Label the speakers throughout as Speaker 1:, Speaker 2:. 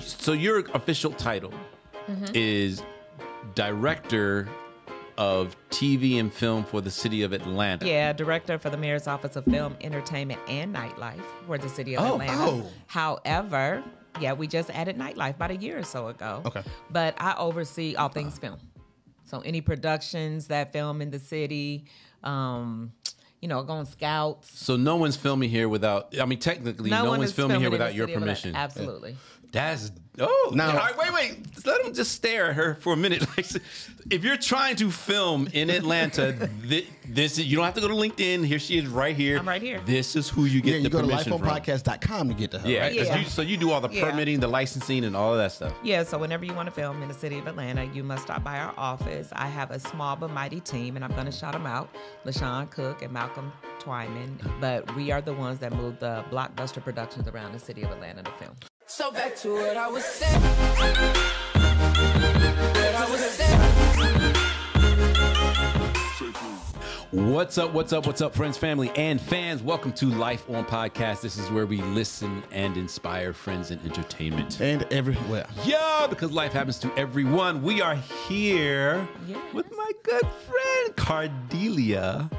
Speaker 1: so your official title is Director of TV and Film for the City of Atlanta.
Speaker 2: Yeah, Director for the Mayor's Office of Film, Entertainment, and Nightlife for the City of Atlanta. However, yeah, we just added nightlife about a year or so ago.
Speaker 3: Okay.
Speaker 2: But I oversee all things film. So any productions that film in the city, go on scouts.
Speaker 1: So no one's filming here without, I mean, technically, no one's filming here without your permission.
Speaker 2: Absolutely.
Speaker 1: Yeah. That's now. All right, wait. Let him just stare at her for a minute. Like, if you're trying to film in Atlanta, this is, you don't have to go to LinkedIn. Here she is, right here.
Speaker 2: I'm right here.
Speaker 1: This is who you get the permission from.
Speaker 3: You go to lifeonpodcast.com to get to her.
Speaker 1: Yeah,
Speaker 3: right?
Speaker 1: yeah. So you do all the permitting, the licensing, and all of that stuff.
Speaker 2: Yeah. So whenever you want to film in the City of Atlanta, you must stop by our office. I have a small but mighty team, and I'm going to shout them out: LaShawn Cook and Malcolm Twyman. But we are the ones that move the blockbuster productions around the City of Atlanta to film.
Speaker 4: So back to what I was saying.
Speaker 1: What's up, friends, family, and fans? Welcome to Life On Podcast. This is where we listen and inspire friends in entertainment.
Speaker 3: And everywhere.
Speaker 1: Yeah, because life happens to everyone. We are here with my good friend, Cardellia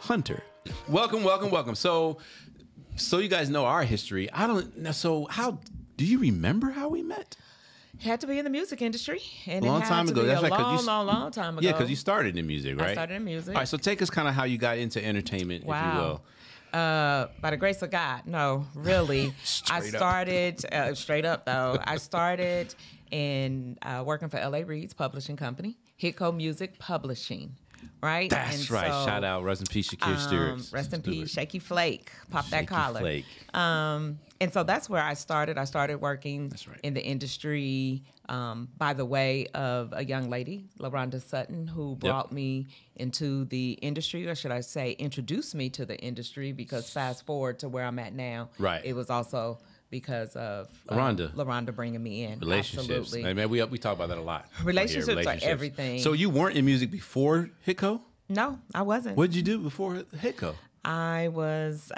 Speaker 1: Hunter. Welcome. So you guys know our history. So how do you remember how we met?
Speaker 2: Had to be in the music industry. And
Speaker 1: long time ago. That's right.
Speaker 2: Long time ago.
Speaker 1: Yeah, because you started in music, right?
Speaker 2: I started in music.
Speaker 1: All right, so take us kind of how you got into entertainment, if you will.
Speaker 2: By the grace of God. No, really. I started, straight up though, I started in working for L.I.F.E's publishing company, Hitco Music Publishing. Right?
Speaker 1: That's right. So, shout out. Rest in peace, Shakir Stewart.
Speaker 2: Rest in peace, Shaky Flake. Pop that collar.
Speaker 1: Flake.
Speaker 2: And so that's where I started. I started working in the industry by the way of a young lady, LaRonda Sutton, who brought me into the industry, or should I say introduced me to the industry, because fast forward to where I'm at now, it was also because of LaRonda bringing me in.
Speaker 1: Relationships.
Speaker 2: Absolutely.
Speaker 1: Man, we talk about that a lot.
Speaker 2: Relationships are everything.
Speaker 1: So you weren't in music before Hitco?
Speaker 2: No, I wasn't.
Speaker 1: What did you do before Hitco?
Speaker 2: I was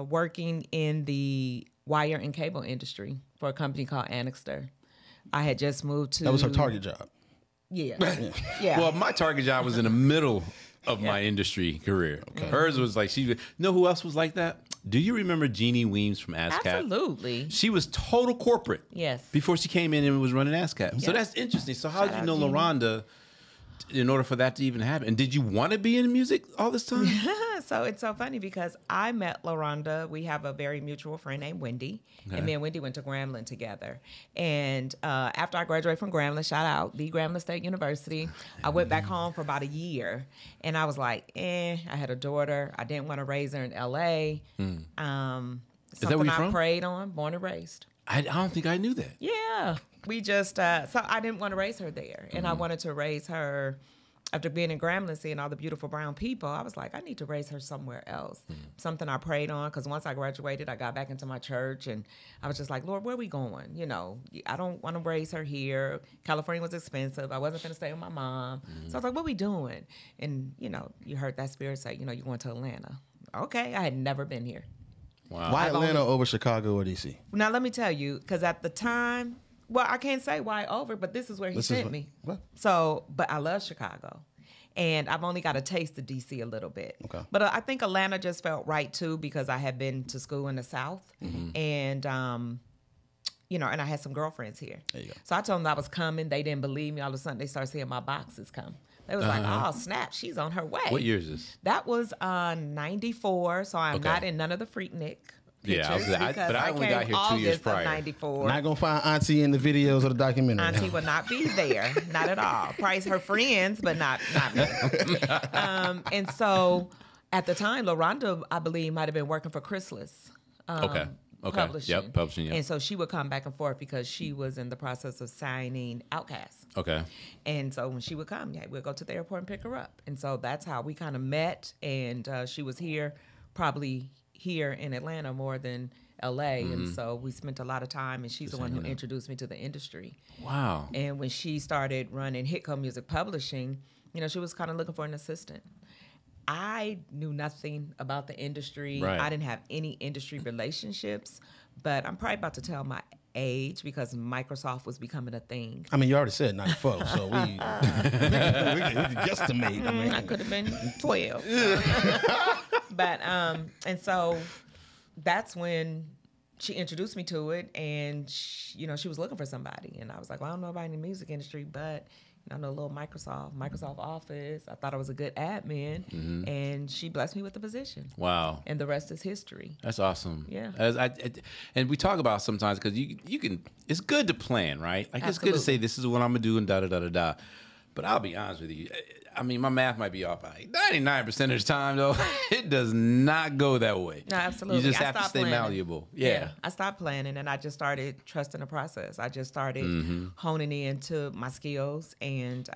Speaker 2: working in the wire and cable industry for a company called Annixter. I had just moved to...
Speaker 3: That was her target job.
Speaker 2: Yeah.
Speaker 1: Well, my target job was in the middle of my industry career. Okay. Hers was like, know who else was like that? Do you remember Jeannie Weems from ASCAP?
Speaker 2: Absolutely.
Speaker 1: She was total corporate.
Speaker 2: Yes.
Speaker 1: Before she came in and was running ASCAP. So that's interesting. So how did you know LaRonda in order for that to even happen? And did you want to be in music all this time?
Speaker 2: So it's so funny because I met LaRonda. We have a very mutual friend named Wendy. Okay. And me and Wendy went to Grambling together. And after I graduated from Grambling, shout out, the Grambling State University, I went back home for about a year. And I was like, I had a daughter. I didn't want to raise her in L.A.
Speaker 1: Is that where you're
Speaker 2: I
Speaker 1: from?
Speaker 2: prayed on, born and raised.
Speaker 1: I don't think I knew that.
Speaker 2: Yeah. We just, so I didn't want to raise her there. And I wanted to raise her, after being in Grambling, seeing all the beautiful brown people, I was like, I need to raise her somewhere else. Something I prayed on, because once I graduated, I got back into my church, and I was just like, Lord, where are we going? You know, I don't want to raise her here. California was expensive. I wasn't going to stay with my mom. So I was like, what are we doing? And, you heard that spirit say, you're going to Atlanta. Okay, I had never been here.
Speaker 1: Wow.
Speaker 3: Why Atlanta over Chicago or D.C.?
Speaker 2: Now, let me tell you, because at the time, well, I can't say why over, but this is where he sent me.
Speaker 3: What?
Speaker 2: So, but I love Chicago. And I've only got a taste of D.C. a little bit. Okay. But I think Atlanta just felt right, too, because I had been to school in the South. And, and I had some girlfriends here.
Speaker 3: There you go.
Speaker 2: So I told them I was coming. They didn't believe me. All of a sudden, they started seeing my boxes come. They was like, oh, snap, she's on her way.
Speaker 1: What year is this?
Speaker 2: That was 94, so I'm not in none of the Freaknik pictures.
Speaker 1: Yeah, but I only got here 2 years prior.
Speaker 2: 94.
Speaker 3: Not going to find Auntie in the videos of the documentary.
Speaker 2: Auntie will not be there, not at all. Probably her friends, but not me. And so at the time, LaRonda, I believe, might have been working for Chrysalis.
Speaker 1: Okay.
Speaker 2: Publishing.
Speaker 1: Yep, publishing, yeah.
Speaker 2: And so she would come back and forth because she was in the process of signing Outkast.
Speaker 1: Okay.
Speaker 2: And so when she would come, we'd go to the airport and pick her up. And so that's how we kind of met. And she was probably here in Atlanta more than L.A. And so we spent a lot of time, and she's the one who introduced me to the industry.
Speaker 1: Wow.
Speaker 2: And when she started running Hitco Music Publishing, she was kind of looking for an assistant. I knew nothing about the industry.
Speaker 1: Right.
Speaker 2: I didn't have any industry relationships, but I'm probably about to tell my age because Microsoft was becoming a thing.
Speaker 3: I mean, you already said 94, so we can guesstimate. I mean,
Speaker 2: I could have been 12. But, and so that's when she introduced me to it, and she was looking for somebody. And I was like, well, I don't know about any music industry, but I know a little Microsoft Office. I thought I was a good admin, and she blessed me with the position.
Speaker 1: Wow.
Speaker 2: And the rest is history.
Speaker 1: That's awesome.
Speaker 2: Yeah.
Speaker 1: And we talk about sometimes because you can, it's good to plan, right? Like it's good to say this is what I'm going to do and da-da-da-da-da. But I'll be honest with you. I mean, my math might be off by 99% of the time, though. It does not go that way.
Speaker 2: No, absolutely.
Speaker 1: You just have to stay malleable. Yeah.
Speaker 2: I stopped planning, and I just started trusting the process. I just started honing into my skills and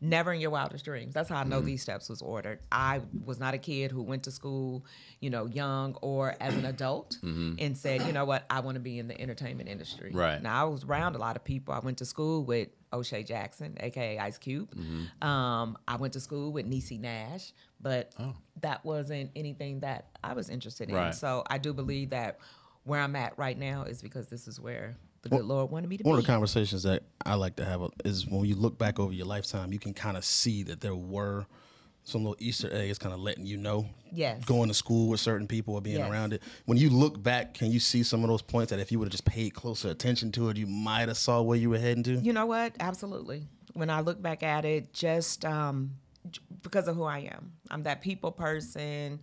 Speaker 2: never in your wildest dreams. That's how I know these steps was ordered. I was not a kid who went to school, young or as an adult and said, you know what, I want to be in the entertainment industry.
Speaker 1: Right.
Speaker 2: Now, I was around a lot of people. I went to school with O'Shea Jackson, a.k.a. Ice Cube. I went to school with Niecy Nash, but that wasn't anything that I was interested in.
Speaker 1: Right.
Speaker 2: So I do believe that where I'm at right now is because this is where the good Lord wanted me to be.
Speaker 3: one of the conversations that I like to have is when you look back over your lifetime, you can kind of see that there were some little Easter eggs kind of letting you know.
Speaker 2: Yes.
Speaker 3: Going to school with certain people or being around it. When you look back, can you see some of those points that if you would have just paid closer attention to it, you might have saw where you were heading to?
Speaker 2: You know what? Absolutely. When I look back at it, just because of who I am. I'm that people person.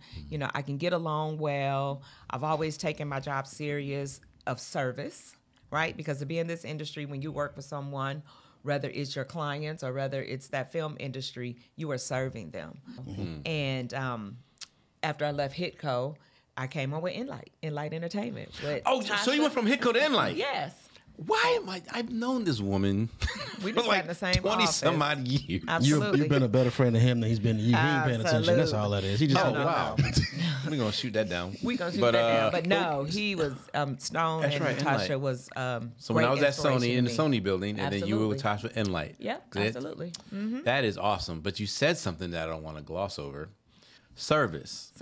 Speaker 2: I can get along well. I've always taken my job serious of service, right? Because to be in this industry, when you work for someone, whether it's your clients or whether it's that film industry, you are serving them. And after I left Hitco, I came on with Enlight Entertainment.
Speaker 1: So you went from Hitco to Enlight?
Speaker 2: Yes.
Speaker 1: Why am I've known this woman
Speaker 2: We
Speaker 1: for
Speaker 2: just
Speaker 1: like
Speaker 2: sat in the same
Speaker 1: 20
Speaker 2: office.
Speaker 1: some odd years.
Speaker 2: Absolutely.
Speaker 3: You've been a better friend to him than he's been to you. He ain't paying attention. That's all that is. He just
Speaker 1: Wow. We're going to shoot that down.
Speaker 2: We're going to shoot that down. But no, he was, Stone
Speaker 1: That's
Speaker 2: and
Speaker 1: right,
Speaker 2: Natasha
Speaker 1: Enlight.
Speaker 2: was
Speaker 1: So when I was at Sony in the
Speaker 2: Sony,
Speaker 1: Sony building, and then you were with Tasha Enlight.
Speaker 2: Yeah, absolutely.
Speaker 1: That is awesome. But you said something that I don't want to gloss over. Service.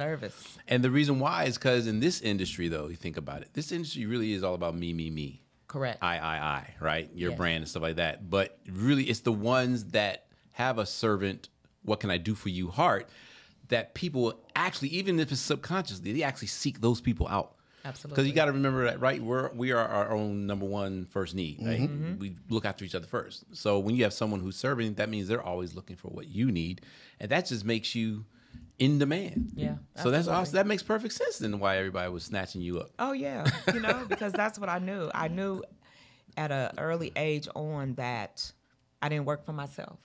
Speaker 1: And the reason why is because in this industry, though, you think about it, this industry really is all about me.
Speaker 2: Correct.
Speaker 1: I, right? Your brand and stuff like that. But really, it's the ones that have a servant, what can I do for you heart, that people actually, even if it's subconsciously, they actually seek those people out.
Speaker 2: Absolutely.
Speaker 1: Because you got to remember that, right? We are our own number one first need, right? We look after each other first. So when you have someone who's serving, that means they're always looking for what you need. And that just makes you in demand.
Speaker 2: Yeah.
Speaker 1: So that's awesome. That makes perfect sense then why everybody was snatching you up.
Speaker 2: Oh, yeah. Because that's what I knew. I knew at an early age on that I didn't work for myself.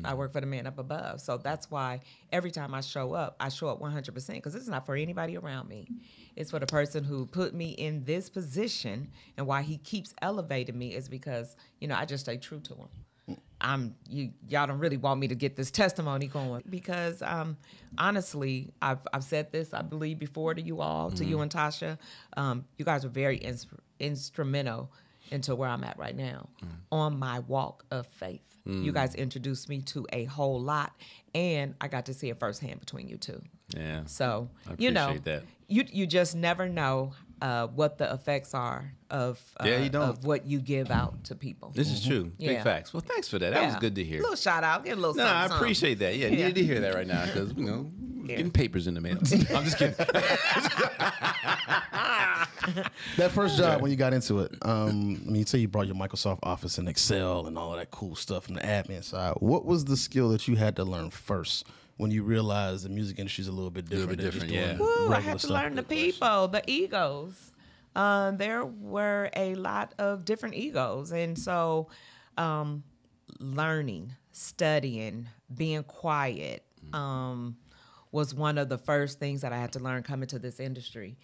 Speaker 2: I work for the man up above. So that's why every time I show up 100% because it's not for anybody around me. It's for the person who put me in this position, and why he keeps elevating me is because, I just stay true to him. Y'all don't really want me to get this testimony going because honestly, I've said this, I believe, before to you all, to you and Tasha. You guys were very instrumental into where I'm at right now on my walk of faith. You guys introduced me to a whole lot, and I got to see it firsthand between you two.
Speaker 1: Yeah.
Speaker 2: So,
Speaker 1: I appreciate that.
Speaker 2: You just never know what the effects are of what you give out to people.
Speaker 1: This is true. Big facts. Well, thanks for that. That was good to hear.
Speaker 2: A little shout out. Get a little
Speaker 1: No,
Speaker 2: something.
Speaker 1: I appreciate that. Yeah, needed to hear that right now because, getting papers in the mail. I'm just kidding.
Speaker 3: That first job when you got into it, you say you brought your Microsoft Office and Excel and all of that cool stuff from the admin side. What was the skill that you had to learn first when you realized the music industry is a little bit different?
Speaker 2: I had to learn the people, the egos. There were a lot of different egos. And so learning, studying, being quiet was one of the first things that I had to learn coming to this industry.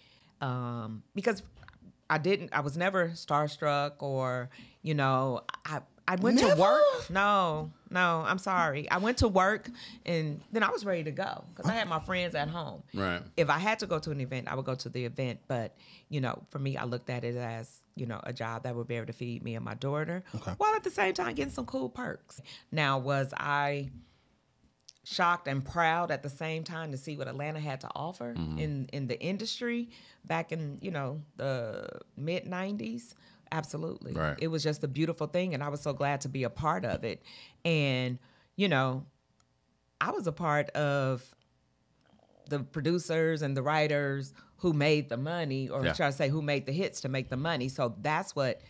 Speaker 2: Because I was never starstruck or, I went to work. No, I'm sorry. I went to work and then I was ready to go because I had my friends at home.
Speaker 1: Right.
Speaker 2: If I had to go to an event, I would go to the event. But, for me, I looked at it as, a job that would be able to feed me and my daughter while at the same time getting some cool perks. Now, was I shocked and proud at the same time to see what Atlanta had to offer in the industry back in, the mid 90s. Absolutely.
Speaker 1: Right.
Speaker 2: It was just a beautiful thing, and I was so glad to be a part of it. And, I was a part of the producers and the writers who made the money, or should I say who made the hits to make the money. So that's what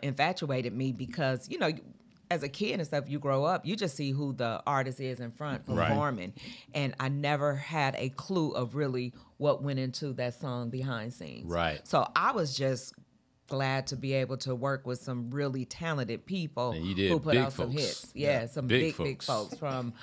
Speaker 2: infatuated me, because, as a kid and stuff, you grow up, you just see who the artist is in front performing. Right. And I never had a clue of really what went into that song behind scenes.
Speaker 1: Right.
Speaker 2: So I was just glad to be able to work with some really talented people who put out some hits. Yeah, some big folks from,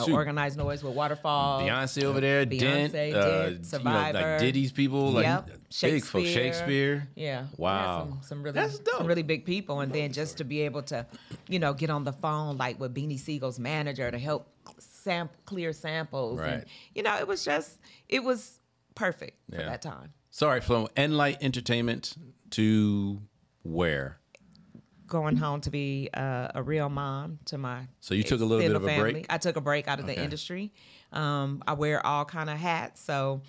Speaker 2: Organized Noise with Waterfall.
Speaker 1: Beyonce over there,
Speaker 2: Dent, Survivor.
Speaker 1: Like Diddy's people. Like big folks. Shakespeare.
Speaker 2: Yeah.
Speaker 1: Wow.
Speaker 2: Some really big people. And then just to be able to, get on the phone like with Beanie Siegel's manager to help clear samples.
Speaker 1: Right.
Speaker 2: And, it was perfect for that time.
Speaker 1: Sorry, from L.I.F.E Entertainment to where?
Speaker 2: Going home to be a real mom to my
Speaker 1: So you took a little bit of a break?
Speaker 2: I took a break out of the industry. I wear all kind of hats. So,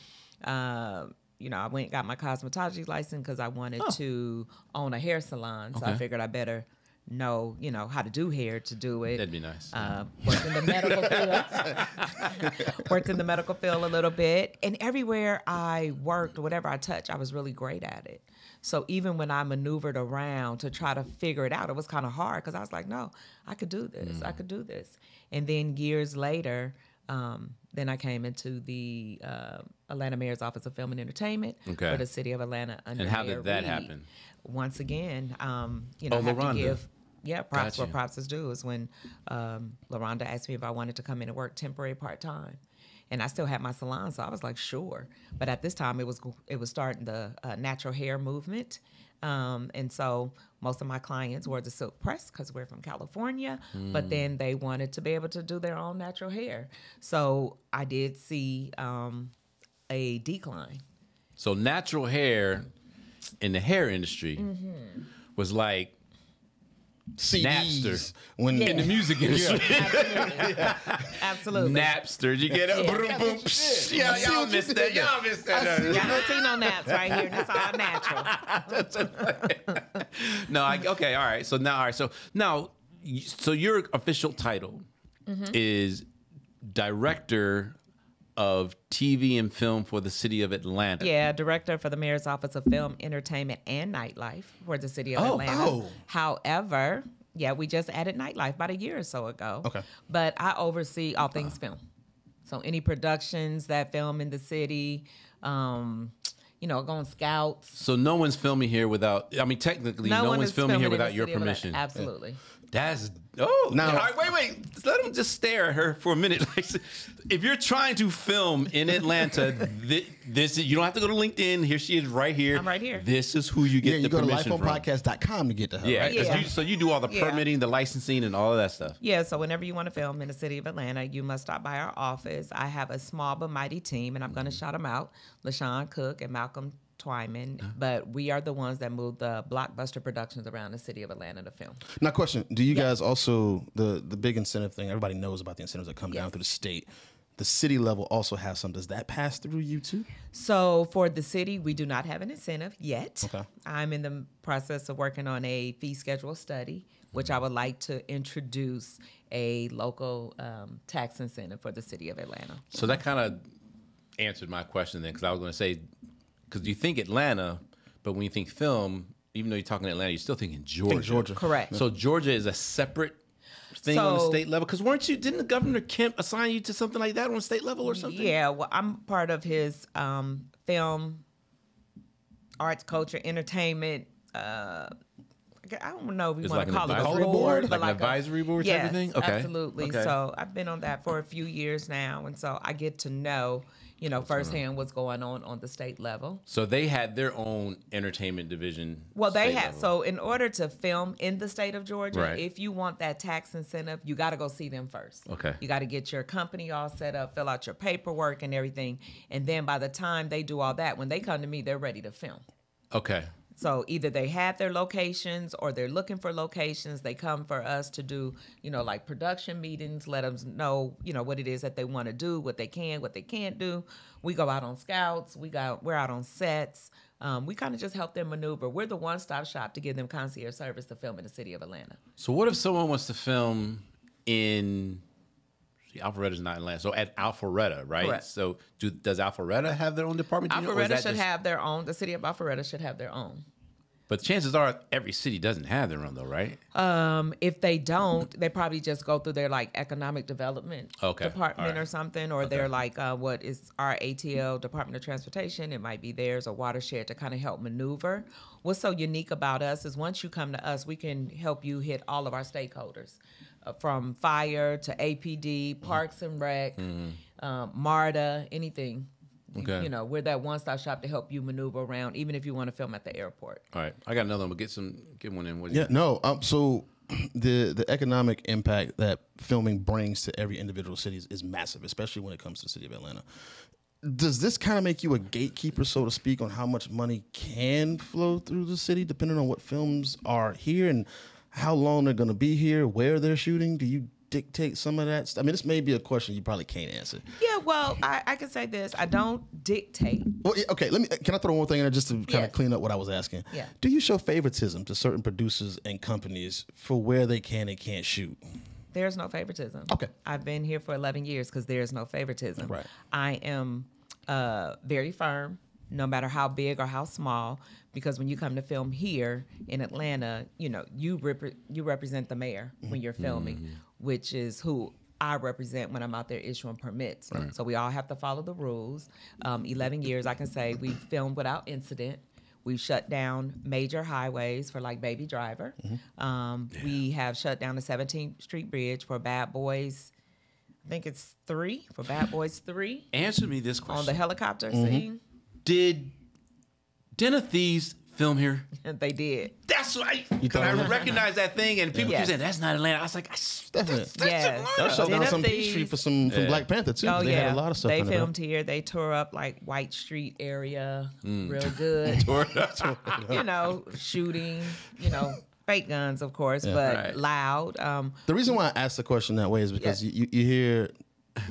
Speaker 2: I went and got my cosmetology license because I wanted to own a hair salon. So I figured I better know, how to do hair to do it.
Speaker 1: That'd be nice.
Speaker 2: Worked in the medical field. Worked in the medical field a little bit. And everywhere I worked, whatever I touched, I was really great at it. So even when I maneuvered around to try to figure it out, it was kind of hard because I was like, no, I could do this. I could do this. And then years later, then I came into the Atlanta Mayor's Office of Film and Entertainment for the city of Atlanta.
Speaker 1: And how did that happen?
Speaker 2: Once again, I have to give props where props is due. Is when LaRonda asked me if I wanted to come in and work temporary part-time. And I still had my salon, so I was like, sure. But at this time, it was starting the natural hair movement. And so most of my clients were the silk press because we're from California, but then they wanted to be able to do their own natural hair. So I did see a decline.
Speaker 1: So natural hair in the hair industry was like
Speaker 3: CDs
Speaker 1: Napster in the music industry.
Speaker 2: Absolutely.
Speaker 1: Napster, you get it? Boom, boom. Yeah, y'all missed that. Y'all missed that.
Speaker 2: Y'all don't see no naps right here. This all natural.
Speaker 1: Okay, all right. So now, so your official title is Director of TV and Film for the City of Atlanta.
Speaker 2: Yeah, Director for the Mayor's Office of Film, Entertainment, and Nightlife for the City of Atlanta. However, we just added Nightlife about a year or so ago. Okay. But I oversee all things film. So any productions that film in the city, going scouts.
Speaker 1: So no one's filming here without, technically, no one's filming here without your permission.
Speaker 2: Absolutely.
Speaker 1: Yeah. That's now. Wait. Let them just stare at her for a minute. Like, if you're trying to film in Atlanta, this you don't have to go to LinkedIn. Here she is, right here.
Speaker 2: I'm right here.
Speaker 1: This is who you get the permission from.
Speaker 3: You go to lifeonpodcast.com to get to her.
Speaker 1: Yeah,
Speaker 3: right?
Speaker 1: So you do all the permitting, the licensing, and all of that stuff.
Speaker 2: Yeah. So whenever you want to film in the city of Atlanta, you must stop by our office. I have a small but mighty team, and I'm going to shout them out: LaShawn Cook and Malcolm Twyman, but we are the ones that move the blockbuster productions around the city of Atlanta to film.
Speaker 3: Now, question: do you guys also the big incentive thing? Everybody knows about the incentives that come down through the state. The city level also has some. Does that pass through you too?
Speaker 2: So for the city, we do not have an incentive yet.
Speaker 3: Okay.
Speaker 2: I'm in the process of working on a fee schedule study, which I would like to introduce a local tax incentive for the city of Atlanta.
Speaker 1: So that kind of answered my question then, because I was going to say, because you think Atlanta, but when you think film, even though you're talking Atlanta, you're still thinking Georgia.
Speaker 2: Correct.
Speaker 1: So Georgia is a separate thing on the state level? Because didn't the Governor Kemp assign you to something like that on state level or something?
Speaker 2: Yeah, well, I'm part of his film, arts, culture, entertainment, I don't know if you want to call it a board,
Speaker 1: like an advisory board type of thing?
Speaker 2: Okay. Absolutely. Okay. So I've been on that for a few years now, and so I get to know, firsthand what's going on the state level.
Speaker 1: So they had their own entertainment division.
Speaker 2: Well, they have. So in order to film in the state of Georgia, if you want that tax incentive, you got to go see them first.
Speaker 1: Okay.
Speaker 2: You got to get your company all set up, fill out your paperwork and everything, and then by the time they do all that, when they come to me, they're ready to film.
Speaker 1: Okay.
Speaker 2: So either they have their locations or they're looking for locations. They come for us to do, like production meetings, let them know, what it is that they want to do, what they can, what they can't do. We go out on scouts. We're out on sets. We kind of just help them maneuver. We're the one-stop shop to give them concierge service to film in the city of Atlanta.
Speaker 1: So what if someone wants to film in... Alpharetta's not in Atlanta, so at Alpharetta, right?
Speaker 2: Correct.
Speaker 1: So does Alpharetta have their own department?
Speaker 2: Alpharetta should have their own. The city of Alpharetta should have their own.
Speaker 1: But chances are every city doesn't have their own, though, right?
Speaker 2: If they don't, they probably just go through their economic development department or something, or they're what is our ATL, Department of Transportation. It might be theirs or Watershed to kind of help maneuver. What's so unique about us is once you come to us, we can help you hit all of our stakeholders. From fire to APD, Parks and Rec, MARTA, anything.
Speaker 1: Okay.
Speaker 2: We're that one-stop shop to help you maneuver around, even if you want to film at the airport.
Speaker 1: All right. I got another one, but get one in.
Speaker 3: So the economic impact that filming brings to every individual city is massive, especially when it comes to the city of Atlanta. Does this kind of make you a gatekeeper, so to speak, on how much money can flow through the city, depending on what films are here and how long they're going to be here, where they're shooting? Do you dictate some of that? I mean, this may be a question you probably can't answer.
Speaker 2: Yeah, well, I can say this. I don't dictate.
Speaker 3: Well, okay, can I throw one thing in there just to kind of clean up what I was asking?
Speaker 2: Yeah.
Speaker 3: Do you show favoritism to certain producers and companies for where they can and can't shoot?
Speaker 2: There's no favoritism.
Speaker 3: Okay.
Speaker 2: I've been here for 11 years because there's no favoritism.
Speaker 3: Right.
Speaker 2: I am very firm, no matter how big or how small, because when you come to film here in Atlanta, you represent the mayor when you're filming, which is who I represent when I'm out there issuing permits. Right. So we all have to follow the rules. 11 years, I can say we've filmed without incident. We've shut down major highways for Baby Driver. We have shut down the 17th Street Bridge for Bad Boys. I think it's 3 for Bad Boys 3.
Speaker 1: Answer me this question.
Speaker 2: On the helicopter scene.
Speaker 1: Did Den of Thieves film here?
Speaker 2: They did.
Speaker 1: That's right. I recognize that thing, and people keep saying that's not Atlanta. I was like, that's
Speaker 2: yes.
Speaker 3: They'll shut down some Peachtree for some Black Panther too.
Speaker 2: Oh,
Speaker 3: they had a lot of stuff.
Speaker 2: They filmed here. They tore up White Street area, real good. Shooting. Fake guns, of course, but loud.
Speaker 3: The reason why I asked the question that way is because you hear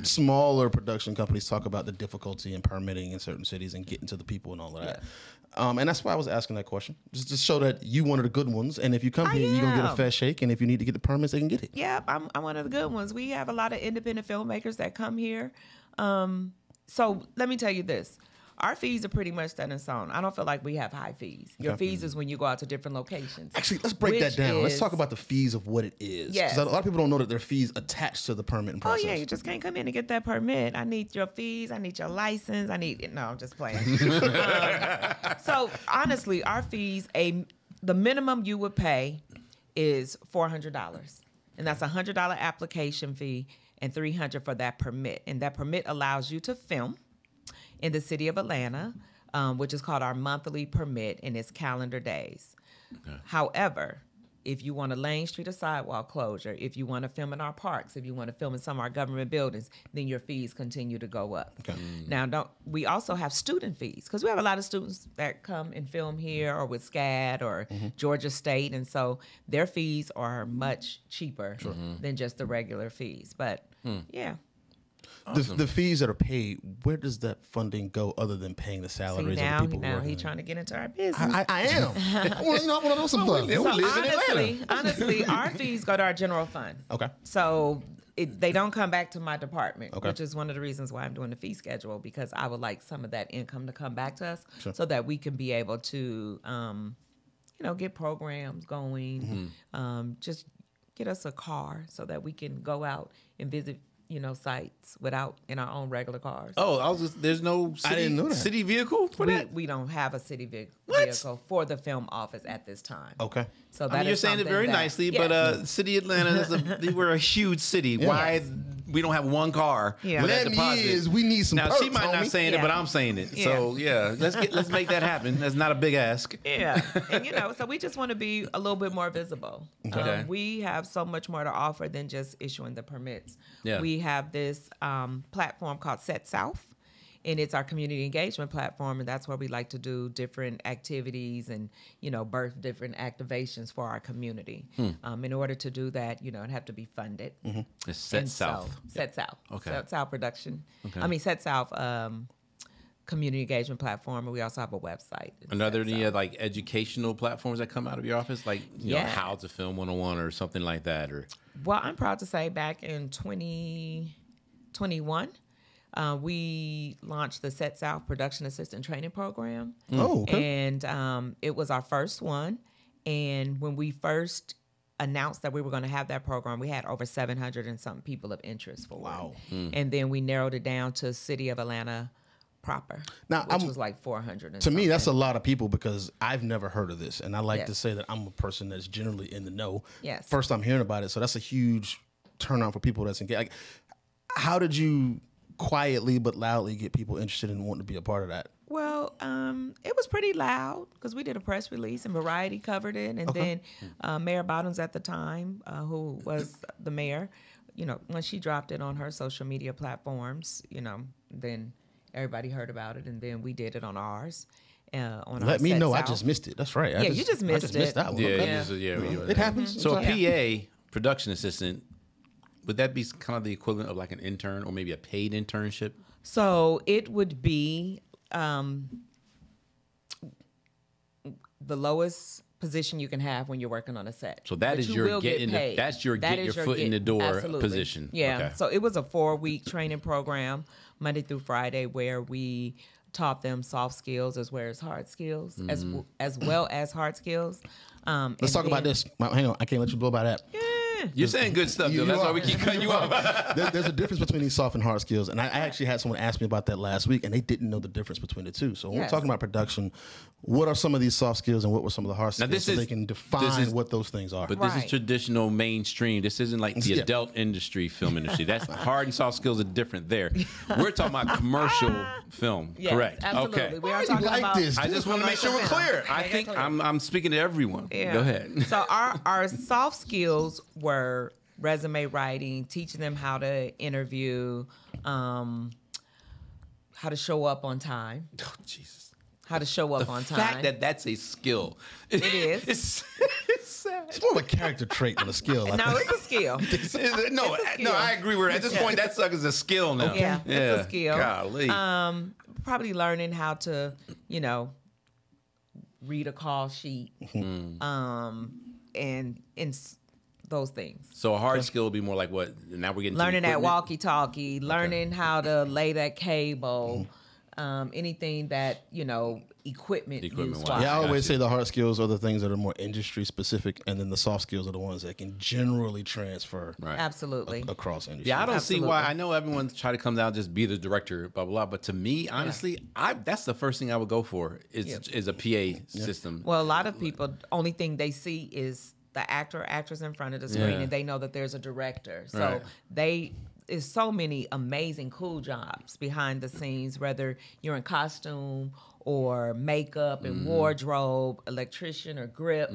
Speaker 3: smaller production companies talk about the difficulty in permitting in certain cities and getting to the people and all of that. And that's why I was asking that question. Just to show that you one of the good ones. And if you come here, you're going to get a fair shake. And if you need to get the permits, they can get it.
Speaker 2: Yeah, I'm one of the good ones. We have a lot of independent filmmakers that come here. So let me tell you this. Our fees are pretty much set in stone. I don't feel like we have high fees. Your fees is when you go out to different locations.
Speaker 3: Actually, let's break that down. Let's talk about the fees of what it is.
Speaker 2: Yes.
Speaker 3: Because a lot of people don't know that there are fees attached to the permitting process.
Speaker 2: Oh, yeah. You just can't come in and get that permit. I need your fees. I need your license. No, I'm just playing. So, honestly, our fees, the minimum you would pay is $400. And that's a $100 application fee and $300 for that permit. And that permit allows you to film in the city of Atlanta, which is called our monthly permit, and it's calendar days. Okay. However, if you want a lane, street, or sidewalk closure, if you want to film in our parks, if you want to film in some of our government buildings, then your fees continue to go up. Okay. Now, we also have student fees, because we have a lot of students that come and film here or with SCAD or Georgia State, and so their fees are much cheaper than just the regular fees. But, yeah.
Speaker 3: Awesome. The fees that are paid, where does that funding go other than paying the salaries of the people?
Speaker 2: Now he's trying to get into our business.
Speaker 3: I am. I want to know some stuff.
Speaker 2: So honestly, our fees go to our general fund.
Speaker 3: Okay.
Speaker 2: So they don't come back to my department, which is one of the reasons why I'm doing the fee schedule, because I would like some of that income to come back to us so that we can be able to, get programs going, just get us a car so that we can go out and visit sites in our own regular cars.
Speaker 1: Oh, there's no city,
Speaker 3: I didn't know that.
Speaker 1: City vehicle for that?
Speaker 2: We don't have a city vehicle for the film office at this time.
Speaker 3: Okay.
Speaker 2: So
Speaker 1: you're saying it very nicely, but City Atlanta, we're a huge city. Yeah. Why we don't have one car with that deposit?
Speaker 3: We need some perks,
Speaker 1: she might not saying it, but I'm saying it. Yeah. So let's make that happen. That's not a big ask.
Speaker 2: Yeah, and so we just want to be a little bit more visible. Okay. We have so much more to offer than just issuing the permits. Yeah. We have this platform called Set South. and it's our community engagement platform, and that's where we like to do different activities and, birth different activations for our community. In order to do that, it'd have to be funded.
Speaker 1: It's Set South.
Speaker 2: Set South.
Speaker 1: Okay.
Speaker 2: Set South production.
Speaker 1: Okay.
Speaker 2: Set South community engagement platform, and we also have a website.
Speaker 1: And are there any like educational platforms that come out of your office, like you know, how to film 101 or something like that? Or
Speaker 2: well, I'm proud to say back in 2021, we launched the Set South Production Assistant Training Program.
Speaker 3: Oh, okay.
Speaker 2: And it was our first one. And when we first announced that we were going to have that program, we had over 700 and something people of interest for it. And then we narrowed it down to City of Atlanta proper,
Speaker 3: now,
Speaker 2: which was like 400.
Speaker 3: To me, that's a lot of people because I've never heard of this. And I like to say that I'm a person that's generally in the know.
Speaker 2: Yes.
Speaker 3: First time hearing about it. So that's a huge turnout for people that's engaged. Like, how did you quietly but loudly get people interested in wanting to be a part of that?
Speaker 2: Well, it was pretty loud because we did a press release and Variety covered it. And then Mayor Bottoms at the time, who was the mayor, when she dropped it on her social media platforms, then everybody heard about it. And then we did it on ours.
Speaker 3: Let me know. I just missed it. That's right.
Speaker 2: You just missed it.
Speaker 3: Missed that one. It happens.
Speaker 1: So a PA, production assistant, would that be kind of the equivalent of like an intern or maybe a paid internship?
Speaker 2: So it would be the lowest position you can have when you're working on a set.
Speaker 1: So that is your get your foot in the door position.
Speaker 2: Yeah.
Speaker 1: Okay.
Speaker 2: So it was a 4-week training program, Monday through Friday, where we taught them soft skills as well as hard skills, as well as hard skills.
Speaker 3: Let's talk about this. Hang on, I can't let you blow by that.
Speaker 1: You're saying good stuff, though. That's why we keep cutting you off.
Speaker 3: There's a difference between these soft and hard skills. And I actually had someone ask me about that last week, and they didn't know the difference between the two. So when we're talking about production, what are some of these soft skills and what were some of the hard skills so they can define what those things are?
Speaker 1: But this is traditional mainstream. This isn't like the adult industry, film industry. That's hard and soft skills are different there. We're talking about commercial film, correct?
Speaker 2: Absolutely.
Speaker 1: Okay.
Speaker 2: We are talking about
Speaker 3: this.
Speaker 1: I just want to make sure we're clear. I think I'm speaking to everyone.
Speaker 2: Yeah.
Speaker 1: Go ahead.
Speaker 2: So our soft skills were resume writing, teaching them how to interview, how to show up on time.
Speaker 1: Oh, Jesus.
Speaker 2: How to show up on time.
Speaker 1: The fact that that's a skill.
Speaker 2: It is.
Speaker 1: It's sad.
Speaker 3: It's more of a character trait than a skill.
Speaker 2: No, it's a skill.
Speaker 1: No, I agree with her. At this point, that sucks as a skill now.
Speaker 2: Yeah, it's a skill.
Speaker 1: Golly.
Speaker 2: Probably learning how to, read a call sheet, and those things.
Speaker 1: So a hard skill would be more like what? Now we're getting
Speaker 2: learning
Speaker 1: to
Speaker 2: that walkie-talkie, learning how to lay that cable, anything that equipment use.
Speaker 3: Yeah, I always say the hard skills are the things that are more industry specific, and then the soft skills are the ones that can generally transfer
Speaker 2: absolutely
Speaker 3: across industry.
Speaker 1: Yeah, I don't see why. I know everyone try to come down just be the director, blah blah. But to me, honestly, that's the first thing I would go for is a PA system.
Speaker 2: Well, a lot of people, only thing they see is the actor or actress in front of the screen, and they know that there's a director. So there's so many amazing, cool jobs behind the scenes, whether you're in costume or makeup and wardrobe, electrician or grip,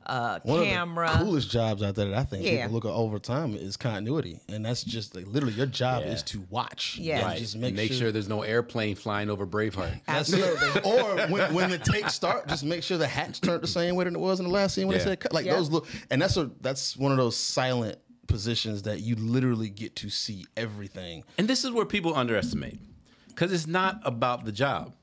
Speaker 2: camera.
Speaker 3: One of the coolest jobs out there that I think people look at over time is continuity. And that's just like literally your job is to watch.
Speaker 2: Yeah.
Speaker 1: Right.
Speaker 3: Just
Speaker 1: make sure there's no airplane flying over Braveheart.
Speaker 2: Absolutely.
Speaker 3: Or when the takes start, just make sure the hat's turned the same way than it was in the last scene when they said cut. Like those look, and that's one of those silent positions that you literally get to see everything.
Speaker 1: And this is where people underestimate, because it's not about the job.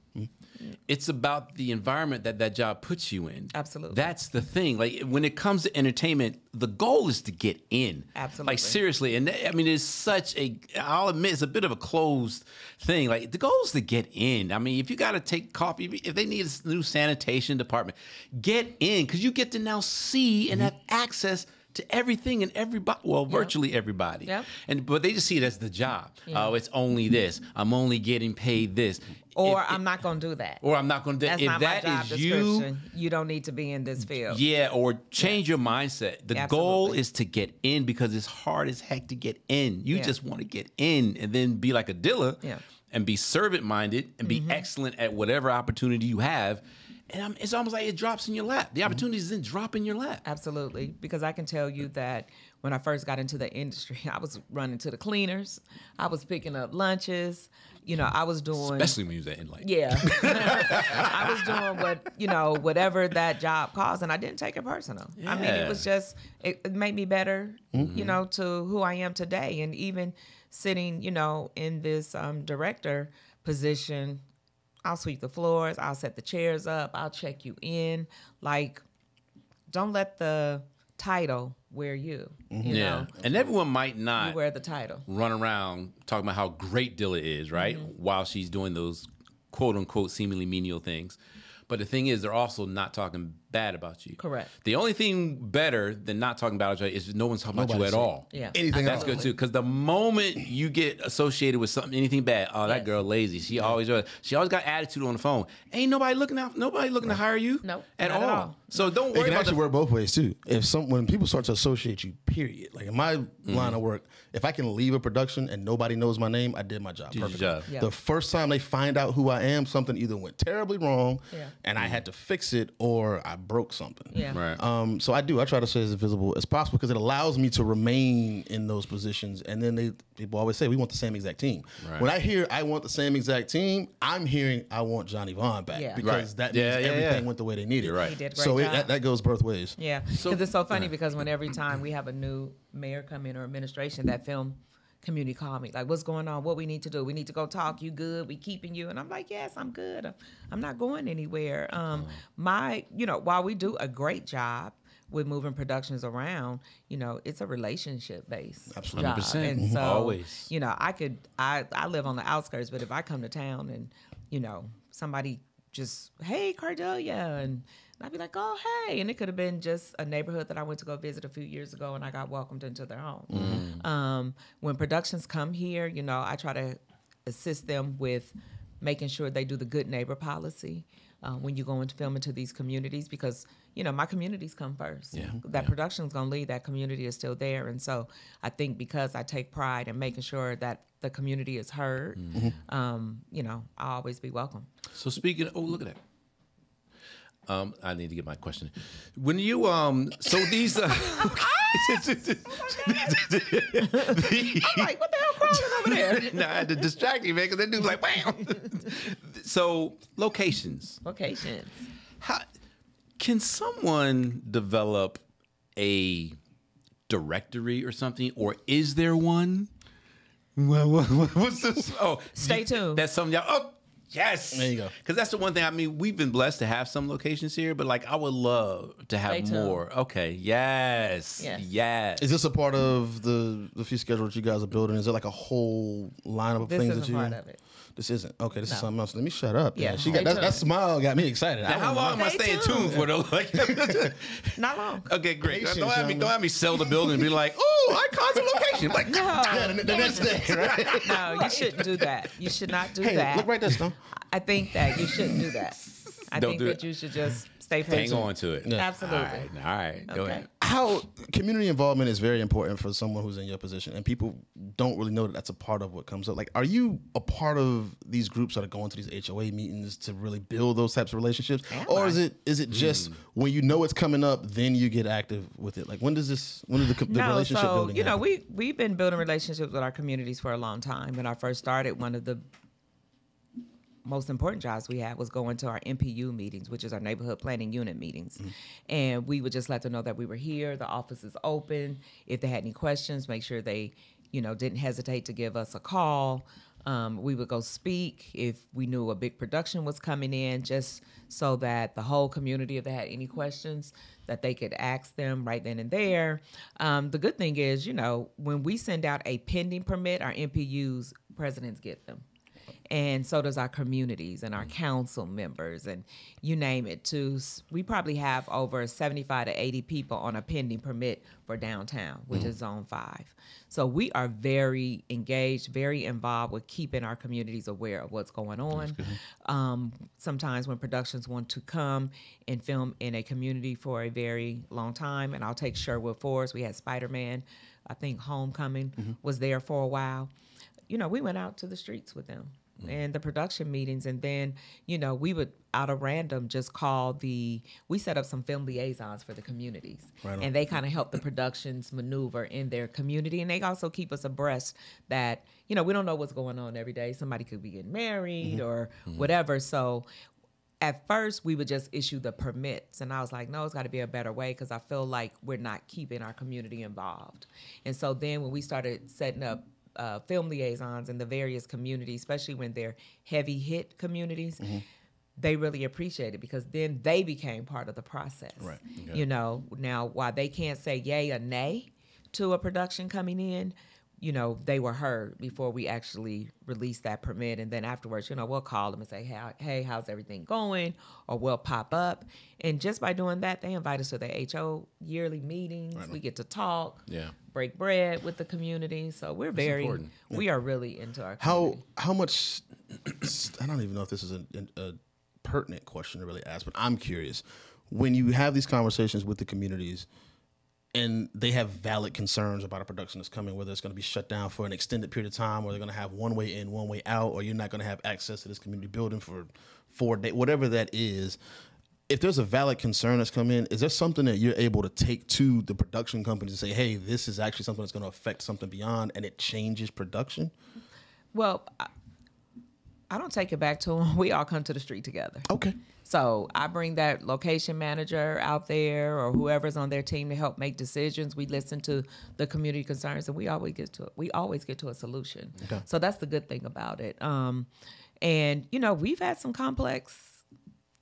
Speaker 1: It's about the environment that job puts you in.
Speaker 2: Absolutely.
Speaker 1: That's the thing. Like when it comes to entertainment, the goal is to get in.
Speaker 2: Absolutely.
Speaker 1: Like seriously. And I mean, it's such I'll admit, it's a bit of a closed thing. Like the goal is to get in. I mean, if you got to take coffee, if they need a new sanitation department, get in, because you get to now see and have access to everything and everybody, virtually everybody.
Speaker 2: Yep.
Speaker 1: But they just see it as the job. Oh, it's only this. I'm only getting paid this.
Speaker 2: Or I'm not going to do that.
Speaker 1: Or I'm not going to do that.
Speaker 2: That's
Speaker 1: If
Speaker 2: not
Speaker 1: that
Speaker 2: my job
Speaker 1: is
Speaker 2: description. You don't need to be in this field.
Speaker 1: Yeah, or change your mindset. The goal is to get in, because it's hard as heck to get in. You just want to get in and then be like a Dilla and be servant-minded and be excellent at whatever opportunity you have. And it's almost like it drops in your lap. The opportunities didn't drop in your lap.
Speaker 2: Absolutely, because I can tell you that when I first got into the industry, I was running to the cleaners, I was picking up lunches, I was doing,
Speaker 1: Especially when you was at N-Light.
Speaker 2: yeah, I was doing whatever that job caused, and I didn't take it personal. I mean, it was just it made me better, to who I am today, and even sitting, in this director position. I'll sweep the floors. I'll set the chairs up. I'll check you in. Like, don't let the title wear you. You know?
Speaker 1: And everyone might not
Speaker 2: You wear the title.
Speaker 1: run around talking about how great Dilla is, right? While she's doing those quote unquote seemingly menial things. But the thing is, they're also not talking bad about you.
Speaker 2: Correct.
Speaker 1: The only thing better than not talking about you is no one's talking about you at all.
Speaker 2: Yeah.
Speaker 3: Anything
Speaker 1: That's
Speaker 3: else.
Speaker 1: good too, because the moment you get associated with something, anything bad, that
Speaker 2: Yes.
Speaker 1: girl lazy. She always got attitude on the phone. Ain't nobody looking out. Nobody looking to hire you.
Speaker 2: Nope,
Speaker 1: at
Speaker 2: not
Speaker 1: all.
Speaker 2: at all.
Speaker 1: So don't
Speaker 3: It
Speaker 1: worry
Speaker 3: can
Speaker 1: about
Speaker 3: actually work both ways too. When people start to associate you, period. Like in my line of work, if I can leave a production and nobody knows my name, I did my job
Speaker 1: your
Speaker 3: perfectly.
Speaker 1: job.
Speaker 2: Yeah.
Speaker 3: The first time they find out who I am, something either went terribly wrong,
Speaker 2: Yeah.
Speaker 3: and I had to fix it, or I broke something.
Speaker 2: Yeah.
Speaker 1: Right.
Speaker 3: So I try to stay as visible as possible because it allows me to remain in those positions. And then people always say we want the same exact team.
Speaker 1: Right.
Speaker 3: When I hear I want the same exact team, I'm hearing I want Johnny Vaughn back
Speaker 2: Yeah.
Speaker 3: because
Speaker 1: Right.
Speaker 3: that means
Speaker 1: Yeah, yeah,
Speaker 3: everything
Speaker 1: yeah.
Speaker 3: went the way they needed.
Speaker 1: You're right.
Speaker 2: He did a great
Speaker 3: So
Speaker 2: job.
Speaker 3: that goes both ways.
Speaker 2: Yeah, because it's so funny because when every time we have a new mayor come in or administration, that film community call me like, "What's going on? What we need to do? We need to go talk. You good? We keeping you?" And I'm like, "Yes, I'm good. I'm not going anywhere." While we do a great job with moving productions around, it's a relationship based
Speaker 3: Absolutely.
Speaker 2: job,
Speaker 1: 100%.
Speaker 2: and so
Speaker 1: Always.
Speaker 2: I live on the outskirts, but if I come to town and somebody just, "Hey, Cardellia," and I'd be like, "Oh, hey," and it could have been just a neighborhood that I went to go visit a few years ago, and I got welcomed into their home. When productions come here, I try to assist them with making sure they do the good neighbor policy when you go into film into these communities, because my communities come first.
Speaker 1: Yeah.
Speaker 2: That production's gonna leave, that community is still there, and so I think because I take pride in making sure that the community is heard, I'll always be welcome.
Speaker 1: So speaking look at that. I need to get my question. When you so these
Speaker 2: I'm like, what the hell crawling over there?
Speaker 1: nah, I had to distract you, man, because that dude's like, bam. So locations.
Speaker 2: Locations.
Speaker 1: How can someone develop a directory or something, or is there one? What's this? Oh,
Speaker 2: Stay tuned.
Speaker 1: That's something y'all. Oh, yes.
Speaker 3: There you go.
Speaker 1: Because that's the one thing. I mean, we've been blessed to have some locations here, but like I would love to have
Speaker 2: Stay tuned.
Speaker 1: more. Okay. Yes.
Speaker 2: Yes.
Speaker 1: Yes.
Speaker 3: Is this a part of the fee schedule that you guys are building? Is it like a whole lineup of
Speaker 2: This
Speaker 3: things
Speaker 2: isn't
Speaker 3: that you?
Speaker 2: part of it.
Speaker 3: This isn't. Okay, this is
Speaker 2: No.
Speaker 3: something else. Let me shut up.
Speaker 2: Yeah,
Speaker 3: She
Speaker 2: stay
Speaker 3: got that
Speaker 2: tuned.
Speaker 3: smile got me excited.
Speaker 1: Now, how long am I
Speaker 2: Stay
Speaker 1: staying
Speaker 2: tuned.
Speaker 1: tuned for though? Like,
Speaker 2: Not long.
Speaker 1: okay, great.
Speaker 3: Patience,
Speaker 1: Don't
Speaker 3: young
Speaker 1: have me sell the building and be like, oh, icons of location. Like,
Speaker 2: No.
Speaker 3: Yeah, the next day, right?
Speaker 2: No, you shouldn't do that. You should not do
Speaker 3: Hey,
Speaker 2: that.
Speaker 3: look right there, Stone.
Speaker 2: I think that you shouldn't do that. I
Speaker 1: Don't
Speaker 2: think
Speaker 1: do
Speaker 2: that
Speaker 1: it.
Speaker 2: you should just stay
Speaker 1: hang
Speaker 2: patient.
Speaker 1: on to it.
Speaker 3: Yeah.
Speaker 2: Absolutely.
Speaker 1: All right. Go
Speaker 2: Okay.
Speaker 1: ahead.
Speaker 3: How community involvement is very important for someone who's in your position, and people don't really know that that's a part of what comes up. Like, are you a part of these groups that are going to these HOA meetings to really build those types of relationships, or is it just when you know it's coming up, then you get active with it? Like, when does the relationship
Speaker 2: so
Speaker 3: building happen?
Speaker 2: we've been building relationships with our communities for a long time. When I first started, one of the most important jobs we had was going to our NPU meetings, which is our neighborhood planning unit meetings. And we would just let them know that we were here, the office is open. If they had any questions, make sure they, didn't hesitate to give us a call. We would go speak if we knew a big production was coming in, just so that the whole community, if they had any questions, that they could ask them right then and there. The good thing is, when we send out a pending permit, our NPUs presidents get them. And so does our communities and our council members and you name it too. We probably have over 75 to 80 people on a pending permit for downtown, which is zone 5. So we are very engaged, very involved with keeping our communities aware of what's going on. Sometimes when productions want to come and film in a community for a very long time, and I'll take Sherwood Forest. We had Spider-Man, I think Homecoming was there for a while. We went out to the streets with them. and the production meetings. And then, we would, out of random, just call we set up some film liaisons for the communities.
Speaker 3: Right on.
Speaker 2: And they kind of help the productions maneuver in their community. And they also keep us abreast that, we don't know what's going on every day. Somebody could be getting married or whatever. So at first, we would just issue the permits. And I was like, no, it's got to be a better way because I feel like we're not keeping our community involved. And so then when we started setting up film liaisons in the various communities, especially when they're heavy hit communities, they really appreciate it because then they became part of the process.
Speaker 3: Right.
Speaker 2: Okay. Now while they can't say yay or nay to a production coming in, they were heard before we actually released that permit. And then afterwards, we'll call them and say, hey, how's everything going? Or we'll pop up. And just by doing that, they invite us to their HO yearly meetings. Right. We get to talk, break bread with the community. So we're we are really into our community.
Speaker 3: How much, I don't even know if this is a pertinent question to really ask, but I'm curious. When you have these conversations with the communities, and they have valid concerns about a production that's coming, whether it's going to be shut down for an extended period of time, or they're going to have one way in, one way out, or you're not going to have access to this community building for 4 days, whatever that is. If there's a valid concern that's come in, is there something that you're able to take to the production company to say, hey, this is actually something that's going to affect something beyond, and it changes production?
Speaker 2: Well, I don't take it back to them. We all come to the street together.
Speaker 3: Okay.
Speaker 2: So I bring that location manager out there or whoever's on their team to help make decisions. We listen to the community concerns, and we always get to a solution. Okay. So that's the good thing about it. And we've had some complex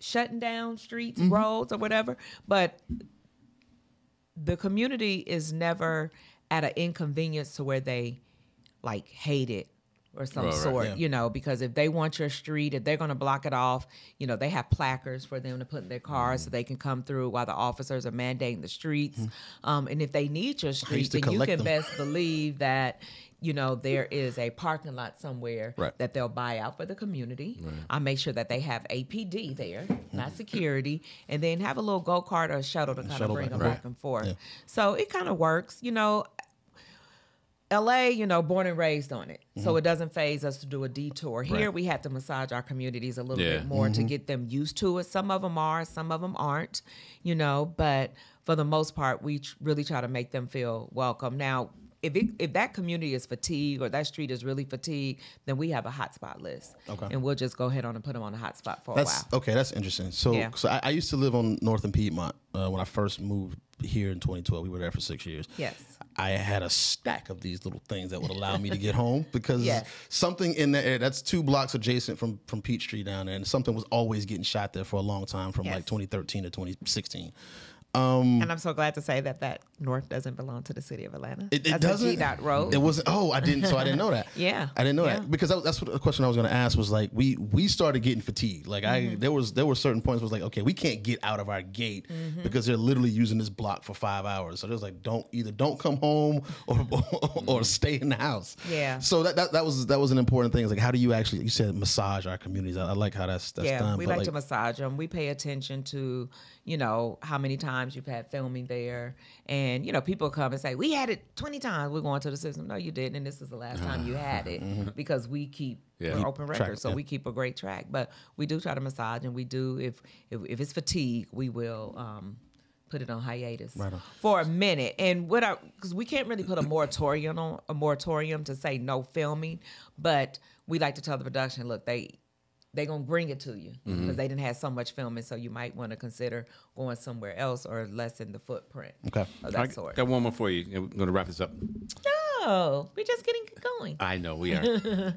Speaker 2: shutting down streets, roads, or whatever, but the community is never at an inconvenience to where they hate it or some sort, because if they want your street, if they're going to block it off, they have placards for them to put in their cars so they can come through while the officers are mandating the streets. And if they need your street, then you can best believe that, there is a parking lot somewhere that they'll buy out for the community. Right. I make sure that they have APD there, not security, and then have a little go-kart or a shuttle to kind of bring them back and forth. Yeah. So it kind of works, L.A., born and raised on it. So it doesn't faze us to do a detour. Here, we have to massage our communities a little bit more to get them used to it. Some of them are, some of them aren't, but for the most part, we really try to make them feel welcome. Now, if that community is fatigued or that street is really fatigued, then we have a hotspot list. Okay. And we'll just go ahead on and put them on a hotspot for a while.
Speaker 3: Okay, that's interesting. So I used to live on North and Piedmont when I first moved here in 2012. We were there for 6 years.
Speaker 2: Yes.
Speaker 3: I had a stack of these little things that would allow me to get home because something in there, that's 2 blocks adjacent from Peachtree down there, and something was always getting shot there for a long time from 2013 to 2016.
Speaker 2: And I'm so glad to say that north doesn't belong to the city of Atlanta.
Speaker 3: It doesn't.
Speaker 2: A GDOT road.
Speaker 3: It wasn't. Oh, I didn't know that.
Speaker 2: Yeah,
Speaker 3: I didn't know that because that's what the question I was going to ask was we started getting fatigued. There were certain points where it was okay, we can't get out of our gate because they're literally using this block for 5 hours. So there's don't come home or stay in the house.
Speaker 2: Yeah.
Speaker 3: So that was an important thing. It's how do you actually? You said massage our communities. I like how that's done.
Speaker 2: Yeah, we like to massage them. We pay attention to how many times you've had filming there. And, people come and say, we had it 20 times. We're going to the system. No, you didn't. And this is the last time you had it because we keep open records. So we keep a great track. But we do try to massage, and we do, if it's fatigue, we will put it on hiatus for a minute. And because we can't really put a moratorium to say no filming, but we like to tell the production, look, they're going to bring it to you because they didn't have so much filming, so you might want to consider going somewhere else or lessen the footprint of that sort.
Speaker 1: Got one more for you. I'm going to wrap this up.
Speaker 2: No, we're just getting going.
Speaker 1: I know, we are.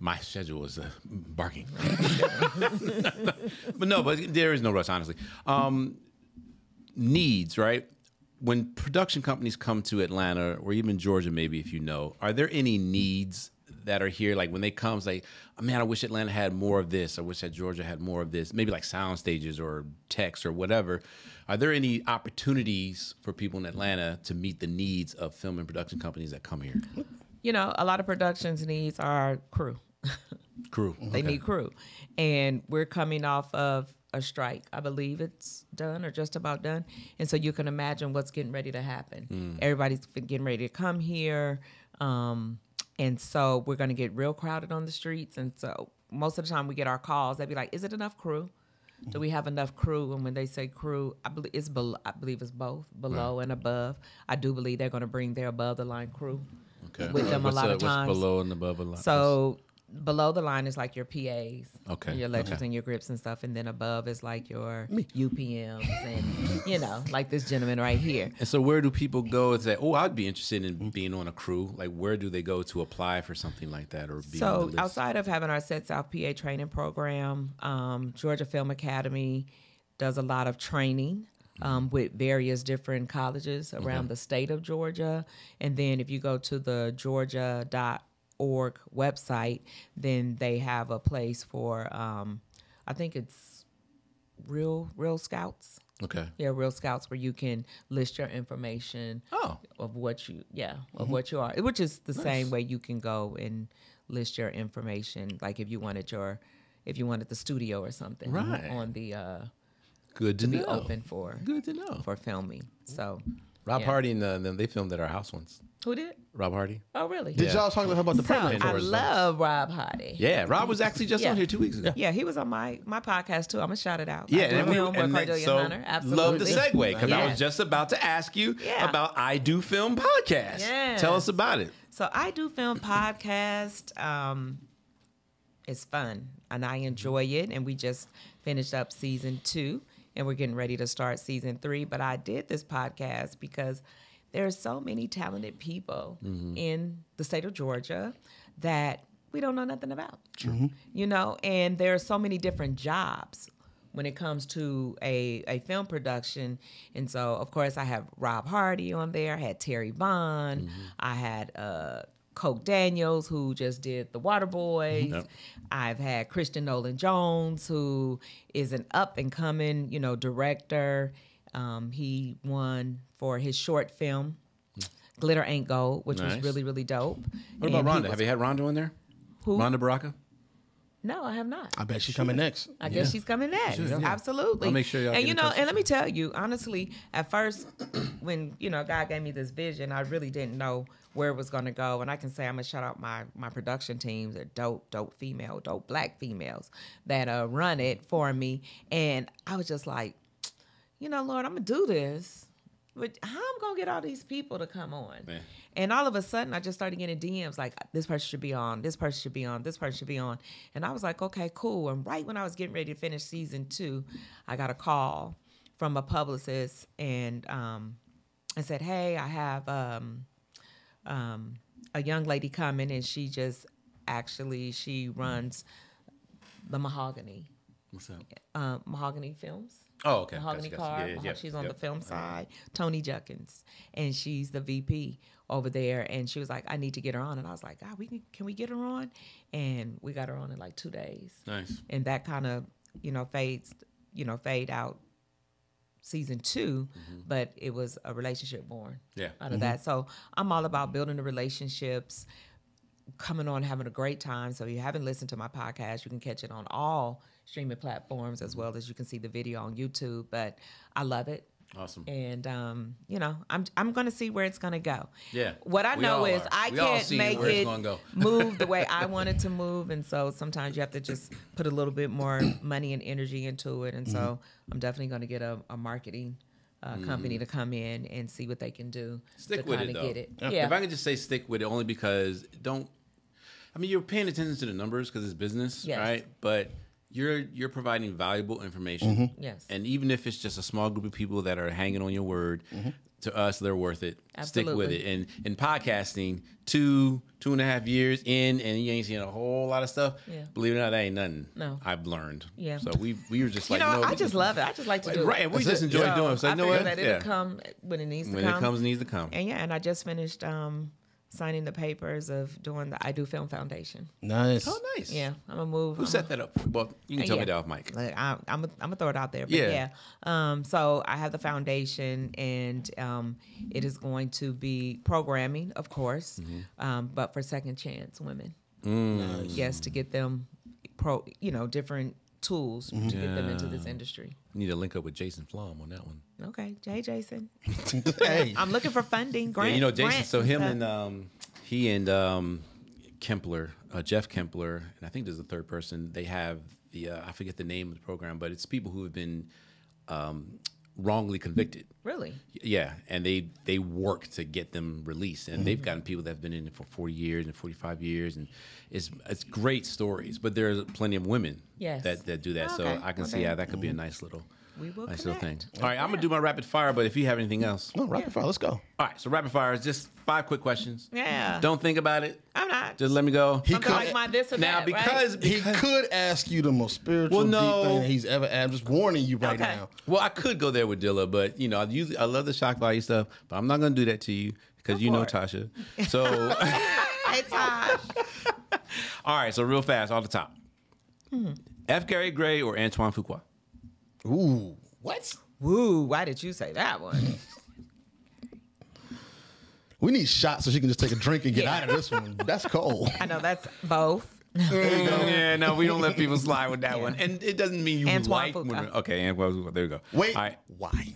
Speaker 1: My schedule is barking. But there is no rush, honestly. Needs, right? When production companies come to Atlanta or even Georgia, maybe if are there any needs that are here? When they come, it's man, I wish Atlanta had more of this. I wish that Georgia had more of this. Maybe sound stages or text or whatever. Are there any opportunities for people in Atlanta to meet the needs of film and production companies that come here?
Speaker 2: A lot of productions needs are crew. They need crew. And we're coming off of a strike. I believe it's done or just about done. And so you can imagine what's getting ready to happen. Everybody's getting ready to come here. And so we're going to get real crowded on the streets. And so most of the time we get our calls, they'd be like, is it enough crew? Do we have enough crew? And when they say crew, I believe it's both, below and above. I do believe they're going to bring their above the line crew with them a lot of times.
Speaker 1: What's below and above the line?
Speaker 2: So below the line is like your PAs,
Speaker 1: and
Speaker 2: your electrics and your grips and stuff, and then above is like your UPMs and like this gentleman right here.
Speaker 1: And so where do people go and say, "Oh, I'd be interested in being on a crew"? Like, where do they go to apply for something like that or be on the list?
Speaker 2: Outside of having our Set South PA training program, Georgia Film Academy does a lot of training. With various different colleges around the state of Georgia. And then if you go to the georgia.org website, then they have a place for, I think it's Real Scouts.
Speaker 1: Okay.
Speaker 2: Yeah, Real Scouts, where you can list your information of what you, what you are, which is the same way you can go and list your information. Like if you wanted the studio or something on the,
Speaker 1: good to
Speaker 2: be
Speaker 1: know.
Speaker 2: Open for for filming. So
Speaker 1: Rob Hardy and them, they filmed at our house once.
Speaker 2: Who did?
Speaker 1: Rob Hardy.
Speaker 2: Oh, really?
Speaker 3: Did y'all talk to her about the pregnant?
Speaker 2: I love Rob Hardy.
Speaker 1: Yeah, Rob was actually just on here 2 weeks ago.
Speaker 2: Yeah, he was on my podcast too. I'm gonna shout it out.
Speaker 1: Yeah,
Speaker 2: and Cardellia Hunter. Absolutely.
Speaker 1: Love the segue because I was just about to ask you about I Do Film podcast.
Speaker 2: Yes.
Speaker 1: Tell us about it.
Speaker 2: So I Do Film podcast. It's fun and I enjoy it, and we just finished up season 2. And we're getting ready to start season 3. But I did this podcast because there are so many talented people in the state of Georgia that we don't know nothing about. True. And there are so many different jobs when it comes to a film production. And so, of course, I have Rob Hardy on there. I had Terry Bond. I had Coke Daniels, who just did The Waterboys. Yep. I've had Christian Nolan Jones, who is an up-and-coming, director. He won for his short film, Glitter Ain't Gold, which was really, really dope.
Speaker 1: What about Rhonda? Have you had Rhonda on there?
Speaker 2: Who?
Speaker 1: Rhonda Baraka?
Speaker 2: No, I have not.
Speaker 3: I bet she's coming next.
Speaker 2: I guess she's coming next. Absolutely.
Speaker 1: I'll make sure y'all
Speaker 2: and
Speaker 1: get in touch
Speaker 2: and let me tell you, honestly, at first, when God gave me this vision, I really didn't know where it was going to go. And I can say I'm gonna shout out my production teams. They're dope black females that run it for me. And I was just like, Lord, I'm gonna do this. But how I'm going to get all these people to come on? Man. And all of a sudden, I just started getting DMs like, this person should be on, this person should be on, this person should be on. And I was like, okay, cool. And right when I was getting ready to finish season 2, I got a call from a publicist and I said, hey, I have a young lady coming, and she runs the Mahogany.
Speaker 1: What's that?
Speaker 2: Mahogany Films.
Speaker 1: Oh, okay.
Speaker 2: Mahogany Car.
Speaker 1: Yeah.
Speaker 2: She's on the film side. Tony Juckins, and she's the VP over there. And she was like, "I need to get her on." And I was like, "God, can we get her on?" And we got her on in like 2 days.
Speaker 1: Nice.
Speaker 2: And that kind of fade out season 2, but it was a relationship born out of that. So I'm all about building the relationships, coming on, having a great time. So if you haven't listened to my podcast, you can catch it on all streaming platforms as well as you can see the video on YouTube. But I love it.
Speaker 1: Awesome.
Speaker 2: And I'm going to see where it's going to go.
Speaker 1: Yeah.
Speaker 2: What I know is I can't make it move the way I want it to move, and so sometimes you have to just put a little bit more money and energy into it. And so I'm definitely going to get a marketing company to come in and see what they can do.
Speaker 1: Stick with it, though.
Speaker 2: Get it.
Speaker 1: Yeah. If I could just say stick with it, only because you're paying attention to the numbers because it's business, right? But you're providing valuable information.
Speaker 2: Yes.
Speaker 1: And even if it's just a small group of people that are hanging on your word, to us, they're worth it.
Speaker 2: Absolutely.
Speaker 1: Stick with it. And in podcasting, 2.5 years in, and you ain't seen a whole lot of stuff. Yeah. Believe it or not, that ain't nothing.
Speaker 2: No.
Speaker 1: I've learned.
Speaker 2: Yeah.
Speaker 1: So we were just like,
Speaker 2: I just love it. I just like to do it.
Speaker 1: Right. And we just enjoy doing it. So
Speaker 2: I figure that it'll come when it needs to come.
Speaker 1: When it comes, it needs to come.
Speaker 2: And I just finished signing the papers of doing the I Do Film Foundation.
Speaker 3: Nice.
Speaker 1: Oh, nice.
Speaker 2: Yeah, I'm gonna move.
Speaker 1: Who set that up? Well, you can tell me that off mic.
Speaker 2: I'm gonna throw it out there. But so I have the foundation, and it is going to be programming, of course, but for second chance women.
Speaker 3: Nice.
Speaker 2: Yes, to get them different tools to get them into this industry.
Speaker 1: You need to link up with Jason Flom on that one.
Speaker 2: Okay, Jason.
Speaker 3: Hey,
Speaker 2: I'm looking for funding, grants.
Speaker 1: Jason. So him and he and Kempler, Jeff Kempler, and I think there's a third person. They have the I forget the name of the program, but it's people who have been wrongly convicted.
Speaker 2: Really?
Speaker 1: Yeah, and they work to get them released, and they've gotten people that have been in it for 40 years and 45 years, and it's great stories. But there's plenty of women that do that, so I can see how that could be a nice little thing. All right, I'm gonna do my rapid fire, but if you have anything else,
Speaker 3: rapid fire, let's go.
Speaker 1: All right, so rapid fire is just 5 quick questions.
Speaker 2: Yeah.
Speaker 1: Don't think about it.
Speaker 2: I'm not.
Speaker 1: Just let me go.
Speaker 2: Something like my this or
Speaker 1: Now,
Speaker 2: that,
Speaker 1: because
Speaker 3: He could ask you the most spiritual deep thing that he's ever asked. I'm just warning you right now.
Speaker 1: Well, I could go there with Dilla, but I love the shock value stuff, but I'm not gonna do that to you because you know Tasha. So,
Speaker 2: Hey, Tosh.
Speaker 1: all right. So real fast, off the top, F. Gary Gray or Antoine Fuqua?
Speaker 3: Ooh, what?
Speaker 2: Woo, why did you say that one?
Speaker 3: We need shots so she can just take a drink and get out of this one. That's cold.
Speaker 2: I know that's both.
Speaker 1: There you go. Yeah, no, we don't let people slide with that one, and it doesn't mean you
Speaker 2: Antoine
Speaker 1: like.
Speaker 2: Fuqua.
Speaker 1: Okay, Antoine Fuqua. There you go.
Speaker 3: Wait,
Speaker 1: all right.
Speaker 3: why?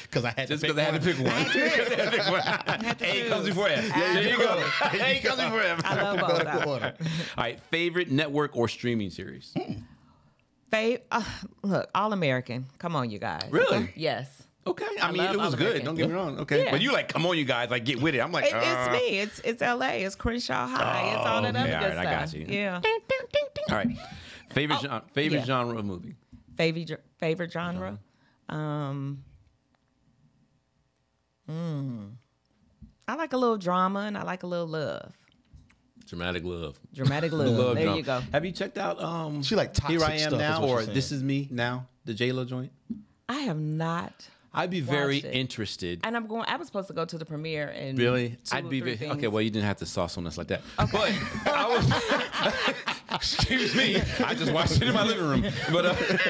Speaker 3: Because I had
Speaker 1: Just
Speaker 3: to
Speaker 1: because
Speaker 3: pick
Speaker 1: I had to pick one. A comes before F. There you go. A comes before F.
Speaker 2: I love both.
Speaker 3: alphabetical order.
Speaker 1: All right, favorite network or streaming series?
Speaker 2: Look, All American. Come on, you guys.
Speaker 1: Really?
Speaker 2: Yes.
Speaker 1: Okay, I mean
Speaker 2: love
Speaker 1: it was
Speaker 2: All
Speaker 1: good.
Speaker 2: American.
Speaker 1: Don't get me wrong. Okay,
Speaker 2: Yeah.
Speaker 1: but you like, come on, you guys, like get with it. I'm like,
Speaker 2: It's me. It's L.A. It's Crenshaw High. It's all that
Speaker 1: okay,
Speaker 2: other
Speaker 1: all
Speaker 2: good
Speaker 1: right, I
Speaker 2: stuff.
Speaker 1: got you.
Speaker 2: Yeah.
Speaker 1: All right, favorite genre of movie.
Speaker 2: Favorite genre? I like a little drama and I like a little love.
Speaker 1: Dramatic love.
Speaker 2: Dramatic love. There
Speaker 1: drama.
Speaker 2: you go.
Speaker 1: Have you checked out
Speaker 3: She like toxic
Speaker 1: Here I Am
Speaker 3: stuff, is
Speaker 1: Now
Speaker 3: what
Speaker 1: or
Speaker 3: she's saying.
Speaker 1: This Is Me Now, the J-Lo joint?
Speaker 2: I have not.
Speaker 1: I'd be very
Speaker 2: Watched it.
Speaker 1: interested.
Speaker 2: And I was supposed to go to the premiere and
Speaker 1: Really?
Speaker 2: two
Speaker 1: I'd be
Speaker 2: or three
Speaker 1: very,
Speaker 2: things.
Speaker 1: okay, well, you didn't have to sauce on us like that. Okay. But I was, excuse me, I just watched it in my living room. But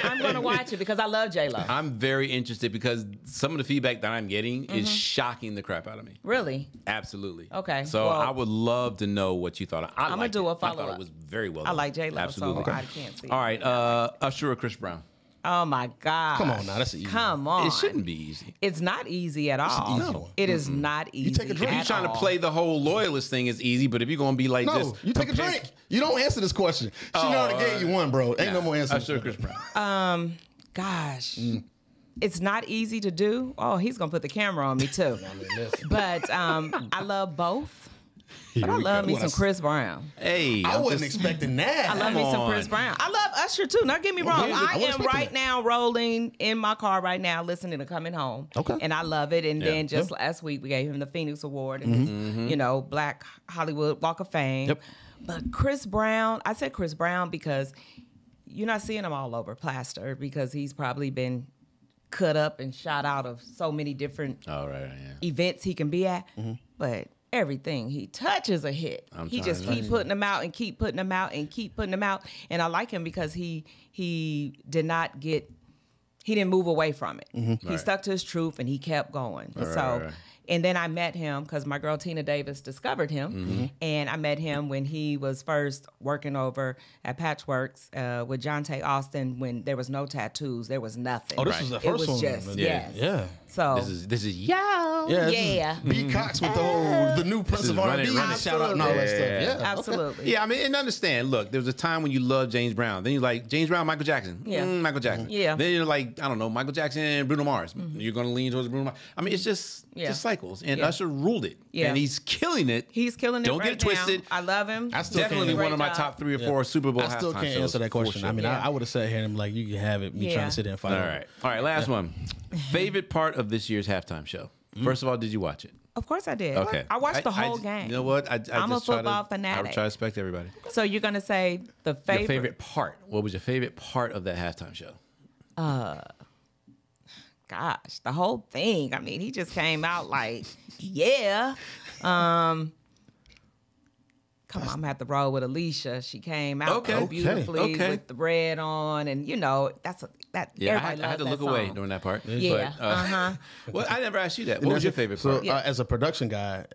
Speaker 2: I'm going to watch it because I love J-Lo.
Speaker 1: I'm very interested because some of the feedback that I'm getting is shocking the crap out of me.
Speaker 2: Really?
Speaker 1: Absolutely.
Speaker 2: Okay,
Speaker 1: So
Speaker 2: well,
Speaker 1: I would love to know what you thought.
Speaker 2: I'm gonna do a
Speaker 1: I thought
Speaker 2: follow-up.
Speaker 1: it was very well
Speaker 2: I
Speaker 1: done.
Speaker 2: like J-Lo,
Speaker 1: Absolutely.
Speaker 2: so I can't see.
Speaker 1: All right, Usher or Chris Brown?
Speaker 2: Oh my God.
Speaker 3: Come on now, that's an easy
Speaker 2: Come on.
Speaker 1: It shouldn't be easy.
Speaker 2: It's not easy at all.
Speaker 3: an easy one.
Speaker 2: It is not easy.
Speaker 3: take a drink.
Speaker 1: If you're
Speaker 2: at
Speaker 1: trying to
Speaker 2: all.
Speaker 1: play the whole loyalist thing, is easy. But if you're gonna be like,
Speaker 3: No,
Speaker 1: just
Speaker 3: you take a drink. You don't answer this question. She already gave you one, bro. Ain't no more answers.
Speaker 1: Usher or Chris Brown?
Speaker 2: Gosh. It's not easy to do. Oh, he's gonna put the camera on me too. But I love both. But I love me some Chris Brown.
Speaker 1: Hey,
Speaker 3: I
Speaker 1: I'm
Speaker 3: wasn't
Speaker 1: just-
Speaker 3: expecting that.
Speaker 2: I love me some Chris
Speaker 1: on.
Speaker 2: Brown. I love Usher too. Now, get me wrong.
Speaker 3: here's the- I
Speaker 2: I
Speaker 3: wasn't
Speaker 2: am
Speaker 3: expecting
Speaker 2: right
Speaker 3: that.
Speaker 2: now rolling in my car right now, listening to Coming Home.
Speaker 3: Okay.
Speaker 2: And I love it. And
Speaker 1: Yeah.
Speaker 2: then just last week, we gave him the Phoenix Award and his, Black Hollywood Walk of Fame.
Speaker 3: Yep.
Speaker 2: But Chris Brown, I said Chris Brown because you're not seeing him all over plaster because he's probably been cut up and shot out of so many different
Speaker 1: All right, yeah.
Speaker 2: events he can be at. But everything he touches a hit. He just keep putting them out and keep putting them out and keep putting them out. And I like him because he didn't move away from it. He
Speaker 1: Right.
Speaker 2: stuck to his truth and he kept going.
Speaker 1: right.
Speaker 2: And then I met him because my girl Tina Davis discovered him. And I met him when he was first working over at Patchworks with John Tay Austin when there was no tattoos. There was nothing.
Speaker 3: Oh, this was the
Speaker 2: It
Speaker 3: first
Speaker 2: was
Speaker 3: one.
Speaker 2: just,
Speaker 3: Yeah.
Speaker 2: yes.
Speaker 3: Yeah.
Speaker 2: So
Speaker 1: This is yo.
Speaker 3: Yeah.
Speaker 2: Yeah.
Speaker 3: B. Cox with the new Prince
Speaker 1: is
Speaker 3: of
Speaker 1: run
Speaker 3: R&B
Speaker 1: it, run it.
Speaker 3: shout out and all that stuff.
Speaker 1: Yeah.
Speaker 3: Yeah.
Speaker 2: absolutely.
Speaker 1: Yeah, I mean, and understand. Look, there was a time when you loved James Brown. Then you like James Brown, Michael Jackson.
Speaker 2: Yeah.
Speaker 1: Michael Jackson.
Speaker 2: Yeah.
Speaker 1: Then you're like, I don't know, Michael Jackson and Bruno Mars. You're gonna lean towards Bruno Mars. I mean, it's just cycles. And
Speaker 2: Yeah.
Speaker 1: Usher ruled it.
Speaker 2: Yeah.
Speaker 1: And he's killing it.
Speaker 2: He's killing it.
Speaker 1: Don't
Speaker 2: right
Speaker 1: get it twisted.
Speaker 2: now. I love him.
Speaker 3: I still
Speaker 1: Definitely
Speaker 3: can't-
Speaker 1: one of my
Speaker 2: Great
Speaker 1: top
Speaker 2: job.
Speaker 1: 3 or 4 Super Bowl
Speaker 3: I still
Speaker 1: halftime
Speaker 3: can't
Speaker 1: shows,
Speaker 3: answer that
Speaker 1: for
Speaker 3: question.
Speaker 1: sure.
Speaker 3: I mean,
Speaker 2: Yeah.
Speaker 3: I would have said him like you can have it. Me
Speaker 2: Yeah.
Speaker 3: trying to sit there and fight.
Speaker 1: All
Speaker 3: over
Speaker 1: right.
Speaker 3: it.
Speaker 1: All right, last one. Favorite part of this year's halftime show? First of all, did you watch it?
Speaker 2: Of course I did.
Speaker 1: Okay.
Speaker 2: I watched the whole
Speaker 1: just-
Speaker 2: game.
Speaker 1: You know what? I
Speaker 2: I'm a
Speaker 1: just try
Speaker 2: football
Speaker 1: to,
Speaker 2: fanatic.
Speaker 1: I try to respect everybody.
Speaker 2: So you're gonna say the
Speaker 1: Your favorite part. What was your favorite part of that halftime show?
Speaker 2: Gosh, the whole thing. I mean, he just came out like, yeah. Come on, I'm gonna have to roll with Alicia. She came out
Speaker 1: Okay.
Speaker 2: so beautifully
Speaker 1: Okay.
Speaker 2: with the red on, and that.
Speaker 1: Yeah, I
Speaker 2: everybody
Speaker 1: had to
Speaker 2: loves
Speaker 1: look
Speaker 2: that
Speaker 1: away
Speaker 2: song.
Speaker 1: during that part.
Speaker 2: Yeah.
Speaker 1: But, well, I never asked you that. What was your favorite
Speaker 3: So,
Speaker 1: part?
Speaker 3: as a production guy,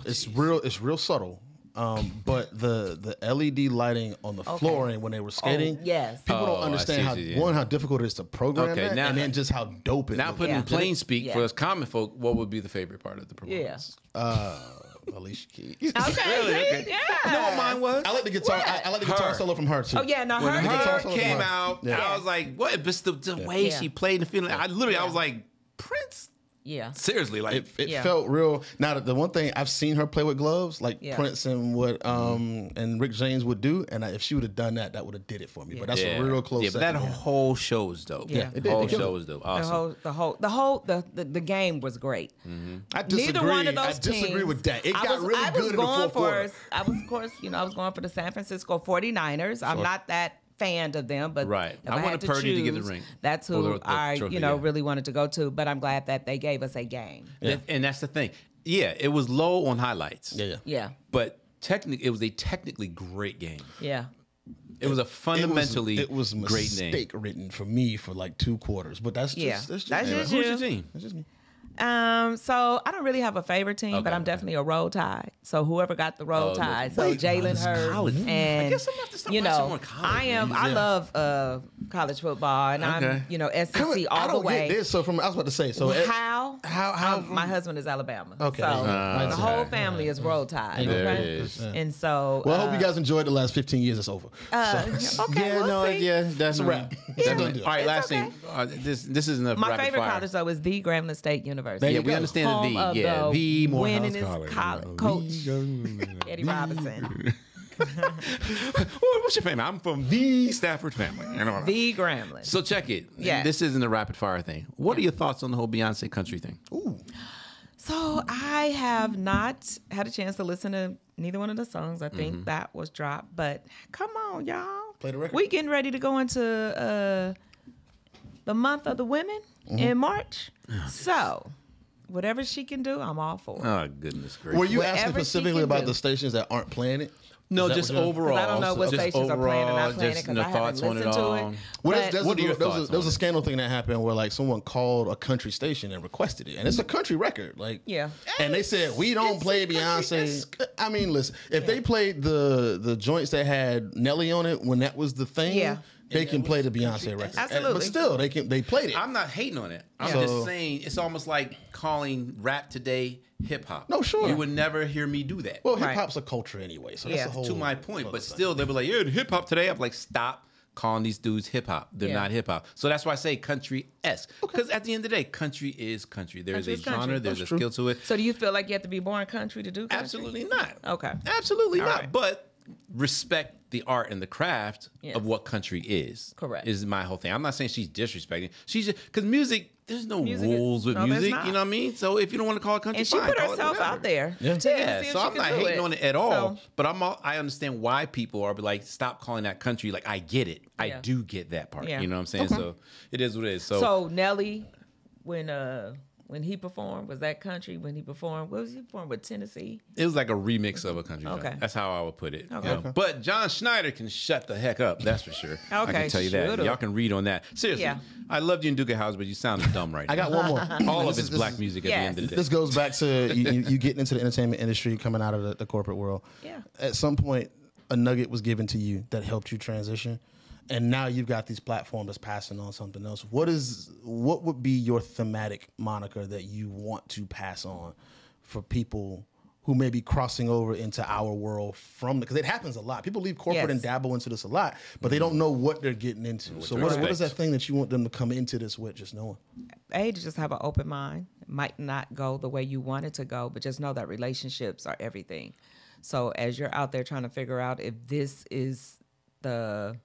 Speaker 3: it's real subtle. But the LED lighting on the flooring when they were skating,
Speaker 2: yes.
Speaker 3: people
Speaker 1: Oh,
Speaker 3: don't
Speaker 1: I
Speaker 3: understand
Speaker 1: see
Speaker 3: how
Speaker 1: what you did.
Speaker 3: how difficult it is to program
Speaker 1: Okay,
Speaker 3: that,
Speaker 1: now-
Speaker 3: and then just how dope it
Speaker 1: Now
Speaker 3: looked.
Speaker 1: putting
Speaker 2: Yeah.
Speaker 1: in plain speak
Speaker 2: Yeah.
Speaker 1: for us common folk, what would be the favorite part of the
Speaker 2: Yeah.
Speaker 1: performance?
Speaker 3: Alicia Keys.
Speaker 2: Okay.
Speaker 1: Really? Okay.
Speaker 2: Yeah.
Speaker 1: You know what mine was?
Speaker 3: I like the guitar. I like the guitar
Speaker 1: Her.
Speaker 3: solo from her too.
Speaker 2: Oh yeah, no,
Speaker 1: When
Speaker 2: her.
Speaker 1: her
Speaker 3: solo
Speaker 1: came
Speaker 3: from her.
Speaker 1: out,
Speaker 3: Yeah.
Speaker 1: I was like, what? But the way
Speaker 2: Yeah.
Speaker 1: she played and feeling, I was like, Prince?
Speaker 2: Yeah.
Speaker 1: Seriously, like,
Speaker 3: It
Speaker 2: Yeah.
Speaker 3: felt real. Now, the one thing I've seen her play with gloves, like
Speaker 2: Yeah.
Speaker 3: Prince and what and Rick James would do, and if she would have done that, that would have did it for me. But that's a real close.
Speaker 1: Yeah, but that
Speaker 3: second.
Speaker 1: whole show was dope.
Speaker 2: Yeah.
Speaker 3: it
Speaker 1: The
Speaker 3: did.
Speaker 1: whole
Speaker 3: It killed
Speaker 1: show
Speaker 3: it.
Speaker 1: was dope. Awesome.
Speaker 2: The game was great.
Speaker 3: I disagree.
Speaker 2: Neither one of those
Speaker 3: I disagree
Speaker 2: teams.
Speaker 3: with that. It got really good in the fourth quarter.
Speaker 2: I was, of course, I was going for the San Francisco 49ers. I'm not that fan of them, but
Speaker 1: Right.
Speaker 2: if
Speaker 1: I
Speaker 2: I
Speaker 1: wanted
Speaker 2: had to
Speaker 1: Purdy to get the
Speaker 2: choose,
Speaker 1: ring.
Speaker 2: That's
Speaker 1: Or
Speaker 2: who
Speaker 1: the
Speaker 2: I,
Speaker 1: trophy,
Speaker 2: really wanted to go to. But I'm glad that they gave us a game.
Speaker 1: And that's the thing. Yeah, it was low on highlights.
Speaker 3: Yeah.
Speaker 2: Yeah,
Speaker 1: But it was a technically great game.
Speaker 2: yeah.
Speaker 1: It was a fundamentally
Speaker 3: it was
Speaker 1: great name.
Speaker 3: mistake written for me for like 2 quarters, but that's just
Speaker 2: Yeah.
Speaker 3: that's just,
Speaker 2: That's
Speaker 3: me.
Speaker 2: just
Speaker 1: Who's
Speaker 2: you.
Speaker 1: your team?
Speaker 3: That's just me.
Speaker 2: So I don't really have a favorite team, but
Speaker 1: Okay.
Speaker 2: I'm definitely a roll tide. So whoever got the roll
Speaker 1: Oh,
Speaker 2: tide,
Speaker 1: look.
Speaker 2: so
Speaker 3: Wait,
Speaker 2: Jalen
Speaker 3: it's
Speaker 2: Hurts
Speaker 1: college.
Speaker 2: and
Speaker 1: I guess I'm gonna have to start watching more college,
Speaker 2: I
Speaker 1: man.
Speaker 2: love college football, and
Speaker 1: Okay.
Speaker 2: I'm SEC
Speaker 3: I
Speaker 2: all the
Speaker 3: don't
Speaker 2: way.
Speaker 3: get this. So I was about to say. So how
Speaker 2: my husband is Alabama.
Speaker 3: Okay.
Speaker 2: So
Speaker 3: Nice.
Speaker 2: the whole family is roll tide.
Speaker 1: There
Speaker 2: okay?
Speaker 1: it is.
Speaker 2: And so
Speaker 3: Well, I hope you guys enjoyed the last 15 years. It's over.
Speaker 2: okay, we'll see.
Speaker 1: That's
Speaker 3: a wrap.
Speaker 1: Definitely. All right,
Speaker 2: It's
Speaker 1: last
Speaker 2: okay.
Speaker 1: thing. This isn't a
Speaker 2: My
Speaker 1: rapid
Speaker 2: favorite
Speaker 1: fire.
Speaker 2: college though is the Grambling State University.
Speaker 3: There
Speaker 1: Yeah,
Speaker 3: you
Speaker 1: we
Speaker 3: go.
Speaker 1: understand
Speaker 2: Home
Speaker 1: the
Speaker 2: of
Speaker 1: V. Yeah,
Speaker 2: the
Speaker 1: the Morehouse
Speaker 2: winningest
Speaker 1: College.
Speaker 2: coach Eddie Robinson.
Speaker 1: What's your family? I'm from the Stafford family. You know what I mean?
Speaker 2: The Grambling.
Speaker 1: So check it.
Speaker 2: Yeah.
Speaker 1: This isn't a rapid fire thing. What are your thoughts on the whole Beyonce country thing?
Speaker 2: So I have not had a chance to listen to neither one of the songs. I think
Speaker 1: Mm-hmm.
Speaker 2: that was dropped. But come on, y'all.
Speaker 3: Play the record.
Speaker 2: We getting ready to go into the month of the women in March. So whatever she can do, I'm all for.
Speaker 1: Oh goodness gracious.
Speaker 3: Were you
Speaker 2: Whatever
Speaker 3: asking
Speaker 2: she
Speaker 3: specifically
Speaker 2: can
Speaker 3: about
Speaker 2: do.
Speaker 3: the stations that aren't playing it?
Speaker 1: No,
Speaker 3: Is that
Speaker 1: just
Speaker 3: what you're-
Speaker 1: overall.
Speaker 2: 'Cause I don't know what
Speaker 1: Just
Speaker 2: stations are playing and not playing it
Speaker 1: just
Speaker 2: 'cause
Speaker 1: your
Speaker 2: I haven't
Speaker 1: thoughts on it
Speaker 2: listened to
Speaker 1: all.
Speaker 2: it.
Speaker 3: Well,
Speaker 2: But-
Speaker 1: What are your
Speaker 3: there
Speaker 1: thoughts
Speaker 3: was
Speaker 1: on
Speaker 3: a
Speaker 1: it?
Speaker 3: scandal thing that happened where like someone called a country station and requested it, and it's a country record. Like,
Speaker 2: Yeah.
Speaker 3: and they said we don't play Beyonce. I mean, listen, if they played the joints that had Nelly on it when that was the thing,
Speaker 2: Yeah.
Speaker 3: they can play the Beyonce record.
Speaker 2: Absolutely.
Speaker 3: But still, they played it.
Speaker 1: I'm not hating on it. I'm
Speaker 3: Yeah.
Speaker 1: just
Speaker 3: So-
Speaker 1: saying it's almost like calling rap today hip hop.
Speaker 3: No, sure.
Speaker 1: You would never hear me do that.
Speaker 3: Well,
Speaker 2: Right.
Speaker 3: hip hop's a culture anyway, so
Speaker 2: Yeah.
Speaker 3: that's a whole.
Speaker 1: To my point,
Speaker 3: other
Speaker 1: but
Speaker 3: thing.
Speaker 1: still, they were like, "Yeah, hip hop today." I'm like, "Stop calling these dudes hip hop. They're
Speaker 2: Yeah.
Speaker 1: not hip hop." So that's why I say country-esque. Because at the end of the day, country is country. There's
Speaker 2: Country
Speaker 1: a
Speaker 2: is country.
Speaker 1: genre. There's
Speaker 3: That's
Speaker 1: a
Speaker 3: true.
Speaker 1: skill to it.
Speaker 2: So do you feel like you have to be born country to do country?
Speaker 1: Absolutely not.
Speaker 2: Okay.
Speaker 1: Absolutely
Speaker 2: All
Speaker 1: not.
Speaker 2: right.
Speaker 1: But respect the art and the craft
Speaker 2: Yes.
Speaker 1: of what country is.
Speaker 2: Correct.
Speaker 1: Is my whole thing. I'm not saying she's disrespecting. She's just because music. There's no
Speaker 2: Music is-
Speaker 1: rules with
Speaker 2: no, there's
Speaker 1: music.
Speaker 2: not.
Speaker 1: You know what I mean? So if you don't want to call it country,
Speaker 2: And she
Speaker 1: fine,
Speaker 2: put
Speaker 1: call it
Speaker 2: herself
Speaker 1: whatever.
Speaker 2: out there.
Speaker 3: Yeah.
Speaker 2: to
Speaker 1: Yeah,
Speaker 2: see if
Speaker 1: so
Speaker 2: she
Speaker 1: I'm
Speaker 2: can
Speaker 1: not
Speaker 2: do
Speaker 1: hating on it at all.
Speaker 2: So-
Speaker 1: But I understand why people are like, stop calling that country. Like, I get it. I
Speaker 2: Yeah.
Speaker 1: do get that part.
Speaker 2: Yeah.
Speaker 1: You know what I'm saying? So it is what it is.
Speaker 2: So Nelly, when he performed, was that country? When he performed, what was he performing with Tennessee?
Speaker 1: it was like a remix of a country song.
Speaker 2: Okay.
Speaker 1: That's how I would put it. you
Speaker 2: Okay.
Speaker 1: know? But John Schneider can shut the heck up. That's for sure. I
Speaker 2: Okay,
Speaker 1: can tell you that.
Speaker 2: should've.
Speaker 1: Y'all can read on that. Seriously,
Speaker 2: Yeah.
Speaker 1: I loved you in Duke House, but you sounded dumb right now.
Speaker 3: I got one more.
Speaker 1: all of
Speaker 3: This
Speaker 1: it's
Speaker 3: is-
Speaker 1: black music at the end of the day.
Speaker 3: This goes back to you getting into the entertainment industry, coming out of the corporate world.
Speaker 2: Yeah.
Speaker 3: At some point, a nugget was given to you that helped you transition, and now you've got these platforms that's passing on something else. What would be your thematic moniker that you want to pass on for people who may be crossing over into our world because it happens a lot. People leave corporate
Speaker 2: Yes.
Speaker 3: and dabble into this a lot, but they don't know what they're getting into. So what is
Speaker 1: respect.
Speaker 3: that thing that you want them to come into this with, just knowing?
Speaker 2: A, to just have an open mind. It might not go the way you want it to go, but just know that relationships are everything. So as you're out there trying to figure out if this is the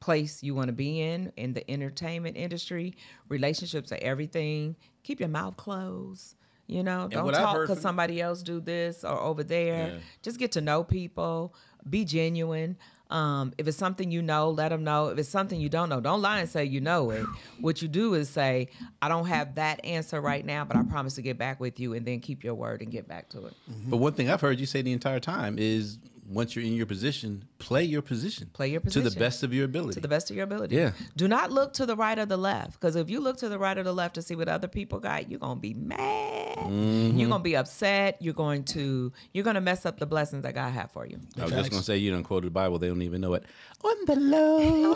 Speaker 2: place you want to be in the entertainment industry, relationships are everything. Keep your mouth closed. You know, don't
Speaker 1: what I've
Speaker 2: talk
Speaker 1: heard
Speaker 2: because
Speaker 1: from-
Speaker 2: somebody else do this or over there.
Speaker 1: Yeah.
Speaker 2: Just get to know people. Be genuine. If it's something you know, let them know. If it's something you don't know, don't lie and say you know it. What you do is say, I don't have that answer right now, but I promise to get back with you, and then keep your word and get back to it.
Speaker 1: But one thing I've heard you say the entire time is once you're in your position, play your position.
Speaker 2: Play your
Speaker 1: To the
Speaker 2: position.
Speaker 1: best of your ability.
Speaker 2: To the best of your ability.
Speaker 1: Yeah.
Speaker 2: Do not look to the right or the left, because if you look to the right or the left to see what other people got, you're gonna be mad.
Speaker 1: Mm-hmm.
Speaker 2: You're gonna be upset. You're gonna mess up the blessings that God have for you.
Speaker 1: I was just going to say, you don't quote the Bible. They don't even know it. On the low.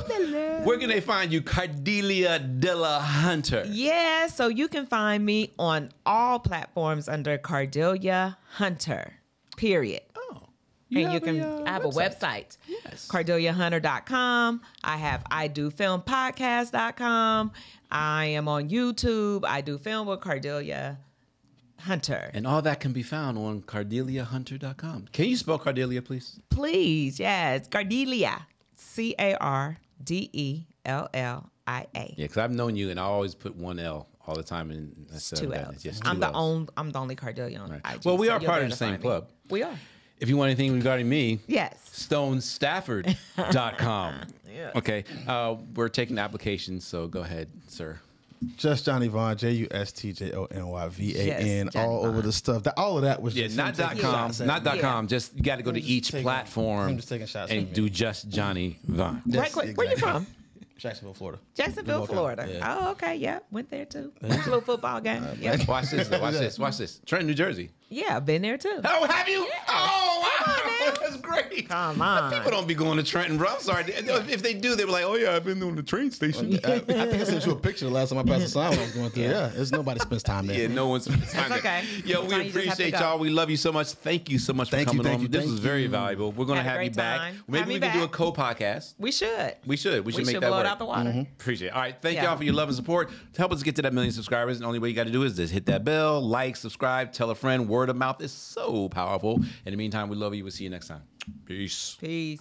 Speaker 1: Where can they find you? Cardellia Hunter.
Speaker 2: Yeah, so you can find me on all platforms under Cardellia Hunter. period.
Speaker 1: Oh.
Speaker 2: And you can I have a website.
Speaker 1: Yes.
Speaker 2: CardeliaHunter.com. I have idofilmpodcast.com. I am on YouTube. I do film with Cardellia Hunter.
Speaker 1: And all that can be found on CardeliaHunter.com. Can you spell Cardellia, please?
Speaker 2: Please, yes. Cardellia. Cardellia.
Speaker 1: Yeah, because I've known you, and I always put one L all the time. And
Speaker 2: It's two L's.
Speaker 1: Yes,
Speaker 2: I'm
Speaker 1: two
Speaker 2: the
Speaker 1: Ls.
Speaker 2: only Cardellia on IG.
Speaker 1: Well, we
Speaker 2: so
Speaker 1: are
Speaker 2: you'll
Speaker 1: part
Speaker 2: be
Speaker 1: of
Speaker 2: able
Speaker 1: the
Speaker 2: to
Speaker 1: same
Speaker 2: find me.
Speaker 1: club.
Speaker 2: We are.
Speaker 1: If you want anything regarding me,
Speaker 2: Yes.
Speaker 1: StoneStafford.com.
Speaker 2: Yes.
Speaker 1: Okay, we're taking applications, so go ahead, sir.
Speaker 3: Just Johnny Vaughn, JustJonyVan,
Speaker 2: Yes, Johnny
Speaker 3: all over
Speaker 2: Vaughn.
Speaker 3: the stuff. All of that was
Speaker 1: Yeah,
Speaker 3: just
Speaker 1: not
Speaker 3: him
Speaker 1: dot
Speaker 3: taking
Speaker 1: .com,
Speaker 3: shots at
Speaker 1: not
Speaker 3: me.
Speaker 1: dot .com. Just you got to go to
Speaker 3: just
Speaker 1: each
Speaker 3: taking-
Speaker 1: platform
Speaker 3: him just taking shots at
Speaker 1: and
Speaker 3: me.
Speaker 1: do Just Johnny Vaughn.
Speaker 3: Yes,
Speaker 2: Right quick, where you
Speaker 3: exactly.
Speaker 2: from?
Speaker 3: Jacksonville, Florida.
Speaker 2: Jacksonville,
Speaker 3: Walk out.
Speaker 2: Florida.
Speaker 3: Yeah.
Speaker 2: Oh, okay. Yeah. Went there too. Little football game. Yeah.
Speaker 1: Watch this, though. Watch this. Watch this. Trenton, New Jersey.
Speaker 2: Yeah, been there too.
Speaker 1: Oh, have you? Oh, wow.
Speaker 2: Come on, man.
Speaker 1: That's great.
Speaker 2: Come on.
Speaker 1: People don't be going to Trenton, bro. I'm sorry. If they do, they were like, oh, yeah, I've been on the train station.
Speaker 3: I think I sent you a picture the last time I passed the sign when I was going through. Yeah, it's nobody spends time there.
Speaker 1: Yeah, no one's. That's
Speaker 2: okay.
Speaker 1: Yo, we
Speaker 2: Sometimes you just have to
Speaker 1: appreciate
Speaker 2: go.
Speaker 1: y'all. We love you so much. Thank you so much for
Speaker 3: Thank you,
Speaker 1: coming
Speaker 3: thank
Speaker 1: on.
Speaker 3: you,
Speaker 1: This
Speaker 3: thank
Speaker 1: was very
Speaker 3: you.
Speaker 1: valuable. We're gonna
Speaker 2: Had a
Speaker 1: have you
Speaker 2: great
Speaker 1: back.
Speaker 2: time.
Speaker 1: Maybe
Speaker 2: Have
Speaker 1: we
Speaker 2: me
Speaker 1: can do a
Speaker 2: back.
Speaker 1: co-podcast.
Speaker 2: We should.
Speaker 1: We should make that
Speaker 2: blow
Speaker 1: work.
Speaker 2: it out the water.
Speaker 1: Appreciate it. All right, thank
Speaker 2: Yeah.
Speaker 1: y'all for your love and support. To help us get to that 1 million subscribers, the only way you got to do is just hit that bell, like, subscribe, tell a friend. Word of mouth is so powerful. In the meantime, we love you. We'll see you next time. Peace.
Speaker 2: Peace.